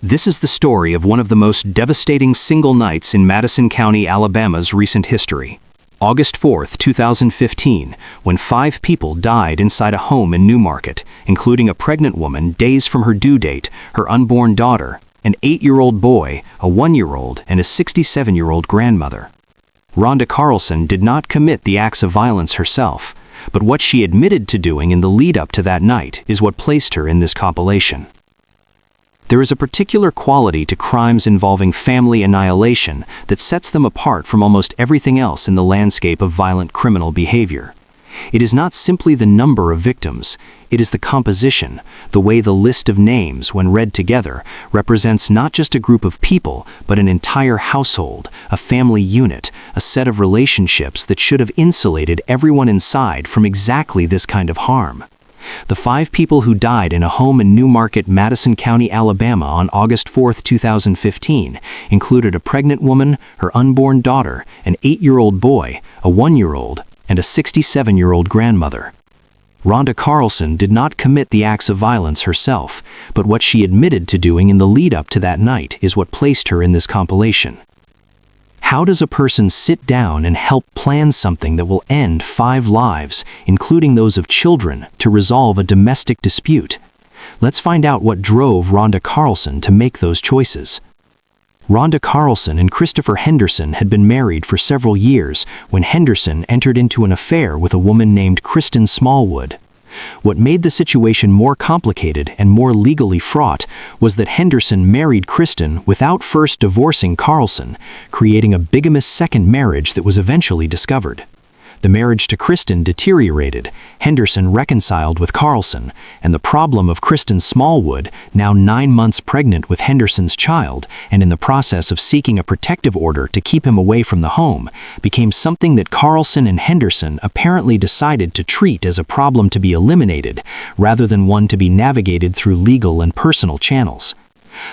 This is the story of one of the most devastating single nights in Madison County, Alabama's recent history. August 4, 2015, when 5 people died inside a home in Newmarket, including a pregnant woman days from her due date, her unborn daughter, an 8-year-old boy, a 1-year-old, and a 67-year-old grandmother. Rhonda Carlson did not commit the acts of violence herself, but what she admitted to doing in the lead-up to that night is what placed her in this compilation. There is a particular quality to crimes involving family annihilation that sets them apart from almost everything else in the landscape of violent criminal behavior. It is not simply the number of victims, it is the composition, the way the list of names, when read together, represents not just a group of people, but an entire household, a family unit, a set of relationships that should have insulated everyone inside from exactly this kind of harm. The 5 people who died in a home in Newmarket, Madison County, Alabama on August 4, 2015 included a pregnant woman, her unborn daughter, an 8-year-old boy, a 1-year-old, and a 67-year-old grandmother. Rhonda Carlson did not commit the acts of violence herself, but what she admitted to doing in the lead-up to that night is what placed her in this compilation. How does a person sit down and help plan something that will end 5 lives, including those of children, to resolve a domestic dispute? Let's find out what drove Rhonda Carlson to make those choices. Rhonda Carlson and Christopher Henderson had been married for several years when Henderson entered into an affair with a woman named Kristen Smallwood. What made the situation more complicated and more legally fraught was that Henderson married Kristen without first divorcing Carlson, creating a bigamous second marriage that was eventually discovered. The marriage to Kristen deteriorated, Henderson reconciled with Carlson, and the problem of Kristen Smallwood, now 9 months pregnant with Henderson's child and in the process of seeking a protective order to keep him away from the home, became something that Carlson and Henderson apparently decided to treat as a problem to be eliminated, rather than one to be navigated through legal and personal channels.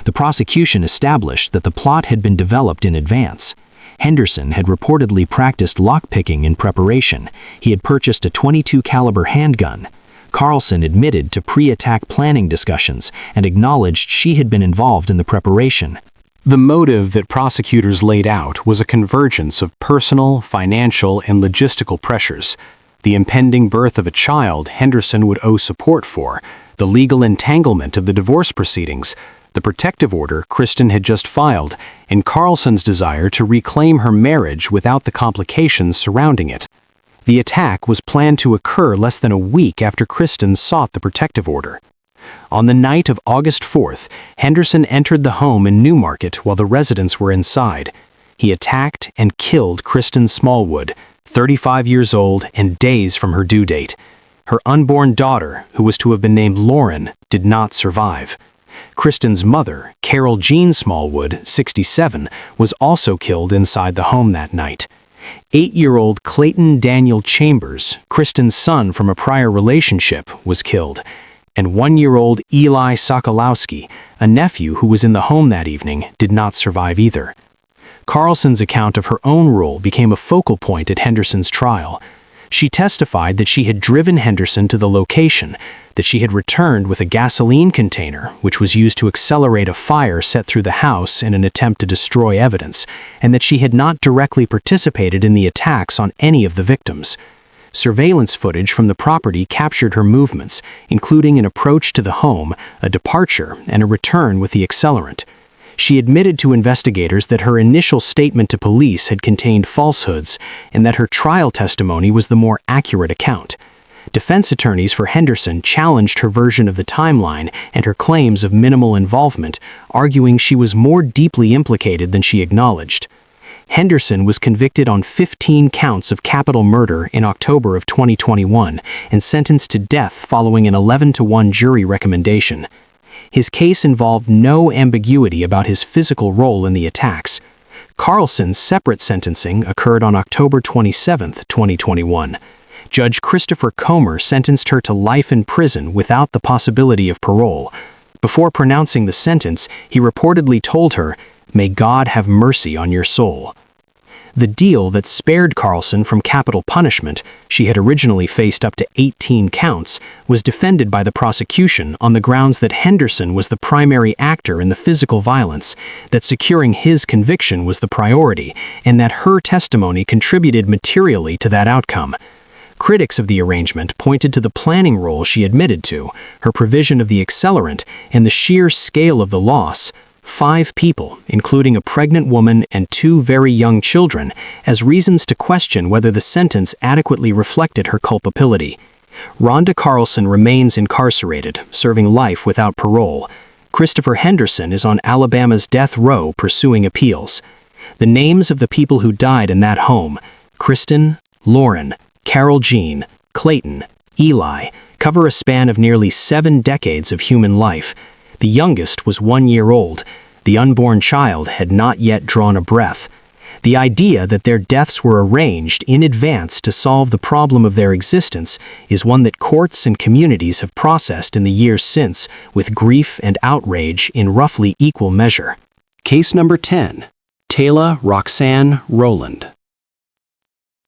The prosecution established that the plot had been developed in advance. Henderson had reportedly practiced lockpicking in preparation. He had purchased a .22 caliber handgun. Carlson admitted to pre-attack planning discussions and acknowledged she had been involved in the preparation. The motive that prosecutors laid out was a convergence of personal, financial, and logistical pressures. The impending birth of a child Henderson would owe support for, the legal entanglement of the divorce proceedings, the protective order Kristen had just filed, and Carlson's desire to reclaim her marriage without the complications surrounding it. The attack was planned to occur less than a week after Kristen sought the protective order. On the night of August 4th, Henderson entered the home in Newmarket while the residents were inside. He attacked and killed Kristen Smallwood, 35 years old and days from her due date. Her unborn daughter, who was to have been named Lauren, did not survive. Kristen's mother, Carol Jean Smallwood, 67, was also killed inside the home that night. 8-year-old Clayton Daniel Chambers, Kristen's son from a prior relationship, was killed. And 1-year-old Eli Sokolowski, a nephew who was in the home that evening, did not survive either. Carlson's account of her own role became a focal point at Henderson's trial. She testified that she had driven Henderson to the location, that she had returned with a gasoline container, which was used to accelerate a fire set through the house in an attempt to destroy evidence, and that she had not directly participated in the attacks on any of the victims. Surveillance footage from the property captured her movements, including an approach to the home, a departure, and a return with the accelerant. She admitted to investigators that her initial statement to police had contained falsehoods and that her trial testimony was the more accurate account. Defense attorneys for Henderson challenged her version of the timeline and her claims of minimal involvement, arguing she was more deeply implicated than she acknowledged. Henderson was convicted on 15 counts of capital murder in October of 2021 and sentenced to death following an 11-to-1 jury recommendation. His case involved no ambiguity about his physical role in the attacks. Carlson's separate sentencing occurred on October 27, 2021. Judge Christopher Comer sentenced her to life in prison without the possibility of parole. Before pronouncing the sentence, he reportedly told her, "May God have mercy on your soul." The deal that spared Carlson from capital punishment, she had originally faced up to 18 counts, was defended by the prosecution on the grounds that Henderson was the primary actor in the physical violence, that securing his conviction was the priority, and that her testimony contributed materially to that outcome. Critics of the arrangement pointed to the planning role she admitted to, her provision of the accelerant, and the sheer scale of the loss. 5 people, including a pregnant woman and 2 very young children, as reasons to question whether the sentence adequately reflected her culpability. Rhonda Carlson remains incarcerated, serving life without parole. Christopher Henderson is on Alabama's death row pursuing appeals. The names of the people who died in that home, Kristen, Lauren, Carol Jean, Clayton, Eli, cover a span of nearly 7 decades of human life. The youngest was 1 year old. The unborn child had not yet drawn a breath. The idea that their deaths were arranged in advance to solve the problem of their existence is one that courts and communities have processed in the years since, with grief and outrage in roughly equal measure. Case number 10. Taylor Roxanne Rowland.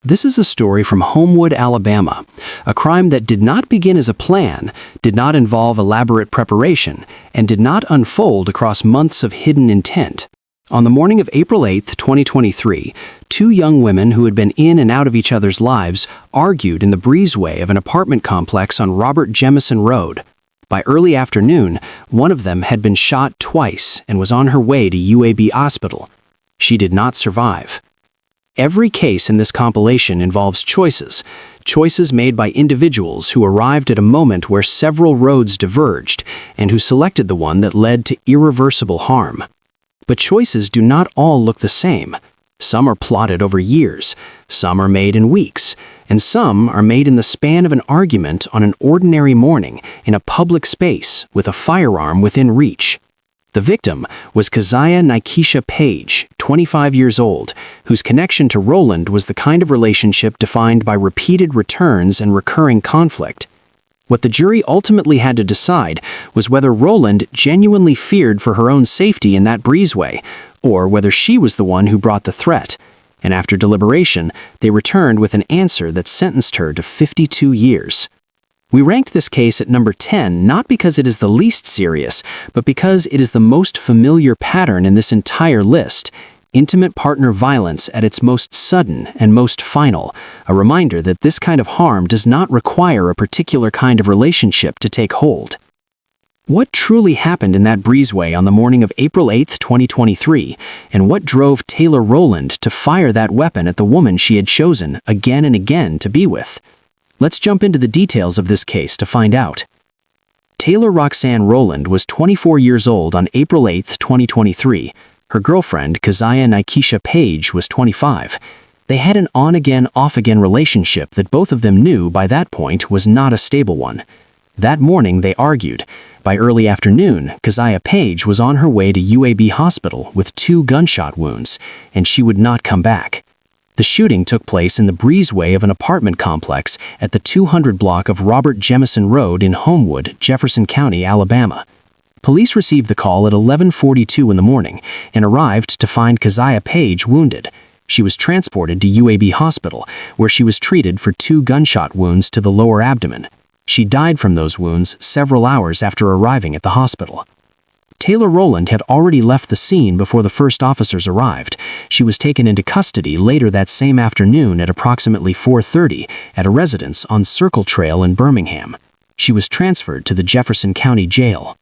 This is a story from Homewood, Alabama, a crime that did not begin as a plan, did not involve elaborate preparation, and did not unfold across months of hidden intent. On the morning of April 8, 2023, 2 young women who had been in and out of each other's lives argued in the breezeway of an apartment complex on Robert Jemison Road. By early afternoon, one of them had been shot twice and was on her way to UAB hospital. She did not survive. Every case in this compilation involves choices made by individuals who arrived at a moment where several roads diverged and who selected the one that led to irreversible harm. But choices do not all look the same. Some are plotted over years, some are made in weeks, and some are made in the span of an argument on an ordinary morning in a public space with a firearm within reach. The victim was Keziah Nikesha Page, 25 years old, whose connection to Roland was the kind of relationship defined by repeated returns and recurring conflict. What the jury ultimately had to decide was whether Roland genuinely feared for her own safety in that breezeway, or whether she was the one who brought the threat. And after deliberation, they returned with an answer that sentenced her to 52 years. We ranked this case at number 10 not because it is the least serious, but because it is the most familiar pattern in this entire list: intimate partner violence at its most sudden and most final, a reminder that this kind of harm does not require a particular kind of relationship to take hold. What truly happened in that breezeway on the morning of April 8, 2023, and what drove Taylor Rowland to fire that weapon at the woman she had chosen again and again to be with? Let's jump into the details of this case to find out. Taylor Roxanne Rowland was 24 years old on April 8, 2023. Her girlfriend, Keziah Nikesha Page, was 25. They had an on-again, off-again relationship that both of them knew by that point was not a stable one. That morning, they argued. By early afternoon, Keziah Page was on her way to UAB hospital with 2 gunshot wounds, and she would not come back. The shooting took place in the breezeway of an apartment complex at the 200 block of Robert Jemison Road in Homewood, Jefferson County, Alabama. Police received the call at 11:42 in the morning and arrived to find Keziah Page wounded. She was transported to UAB hospital, where she was treated for 2 gunshot wounds to the lower abdomen. She died from those wounds several hours after arriving at the hospital. Taylor Rowland had already left the scene before the first officers arrived. She was taken into custody later that same afternoon at approximately 4:30 at a residence on Circle Trail in Birmingham. She was transferred to the Jefferson County Jail.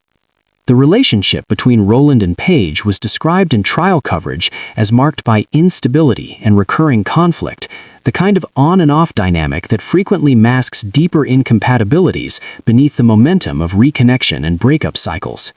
The relationship between Rowland and Page was described in trial coverage as marked by instability and recurring conflict, the kind of on and off dynamic that frequently masks deeper incompatibilities beneath the momentum of reconnection and breakup cycles.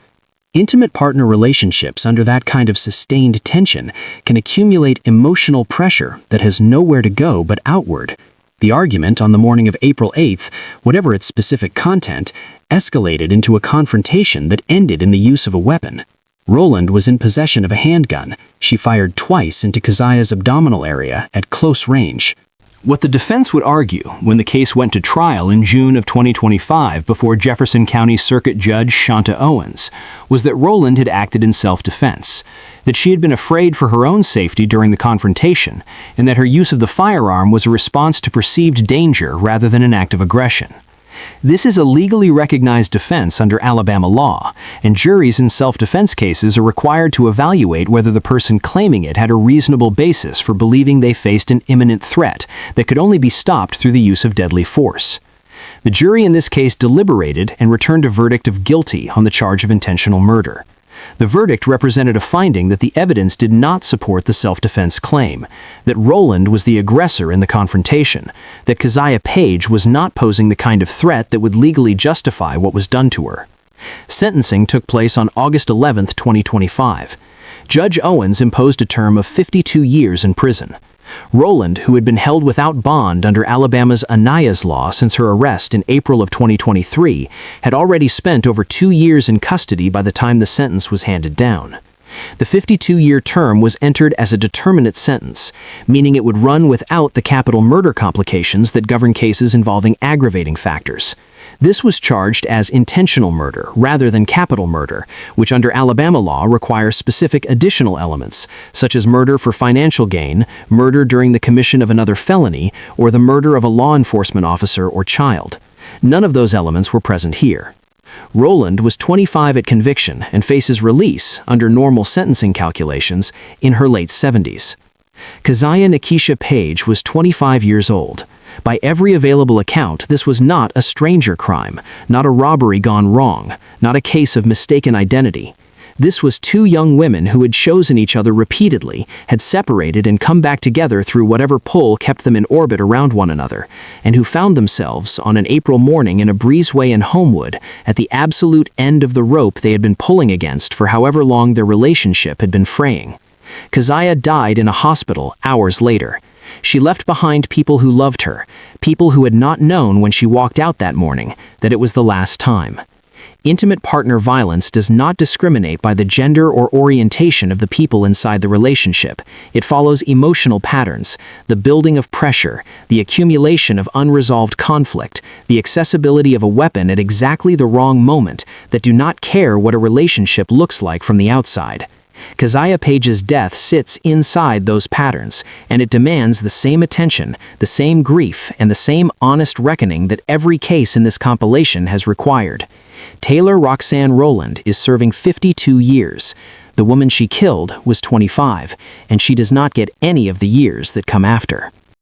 Intimate partner relationships under that kind of sustained tension can accumulate emotional pressure that has nowhere to go but outward. The argument on the morning of April 8th, whatever its specific content, escalated into a confrontation that ended in the use of a weapon. Rowland was in possession of a handgun. She fired twice into Keziah's abdominal area at close range. What the defense would argue when the case went to trial in June of 2025 before Jefferson County Circuit Judge Shanta Owens was that Rowland had acted in self-defense, that she had been afraid for her own safety during the confrontation, and that her use of the firearm was a response to perceived danger rather than an act of aggression. This is a legally recognized defense under Alabama law, and juries in self-defense cases are required to evaluate whether the person claiming it had a reasonable basis for believing they faced an imminent threat that could only be stopped through the use of deadly force. The jury in this case deliberated and returned a verdict of guilty on the charge of intentional murder. The verdict represented a finding that the evidence did not support the self-defense claim, that Rowland was the aggressor in the confrontation, that Keziah Page was not posing the kind of threat that would legally justify what was done to her. Sentencing took place on August 11, 2025. Judge Owens imposed a term of 52 years in prison. Rowland, who had been held without bond under Alabama's Anayas law since her arrest in April of 2023, had already spent over 2 years in custody by the time the sentence was handed down. The 52-year term was entered as a determinate sentence, meaning it would run without the capital murder complications that govern cases involving aggravating factors. This was charged as intentional murder rather than capital murder, which under Alabama law requires specific additional elements, such as murder for financial gain, murder during the commission of another felony, or the murder of a law enforcement officer or child. None of those elements were present here. Rowland was 25 at conviction and faces release, under normal sentencing calculations, in her late 70s. Keziah Nikesha Page was 25 years old. By every available account, this was not a stranger crime, not a robbery gone wrong, not a case of mistaken identity. This was two young women who had chosen each other repeatedly, had separated and come back together through whatever pull kept them in orbit around one another, and who found themselves on an April morning in a breezeway in Homewood at the absolute end of the rope they had been pulling against for however long their relationship had been fraying. Keziah died in a hospital hours later. She left behind people who loved her, people who had not known when she walked out that morning that it was the last time. Intimate partner violence does not discriminate by the gender or orientation of the people inside the relationship. It follows emotional patterns, the building of pressure, the accumulation of unresolved conflict, the accessibility of a weapon at exactly the wrong moment that do not care what a relationship looks like from the outside. Keziah Page's death sits inside those patterns, and it demands the same attention, the same grief, and the same honest reckoning that every case in this compilation has required. Taylor Roxanne Rowland is serving 52 years. The woman she killed was 25, and she does not get any of the years that come after.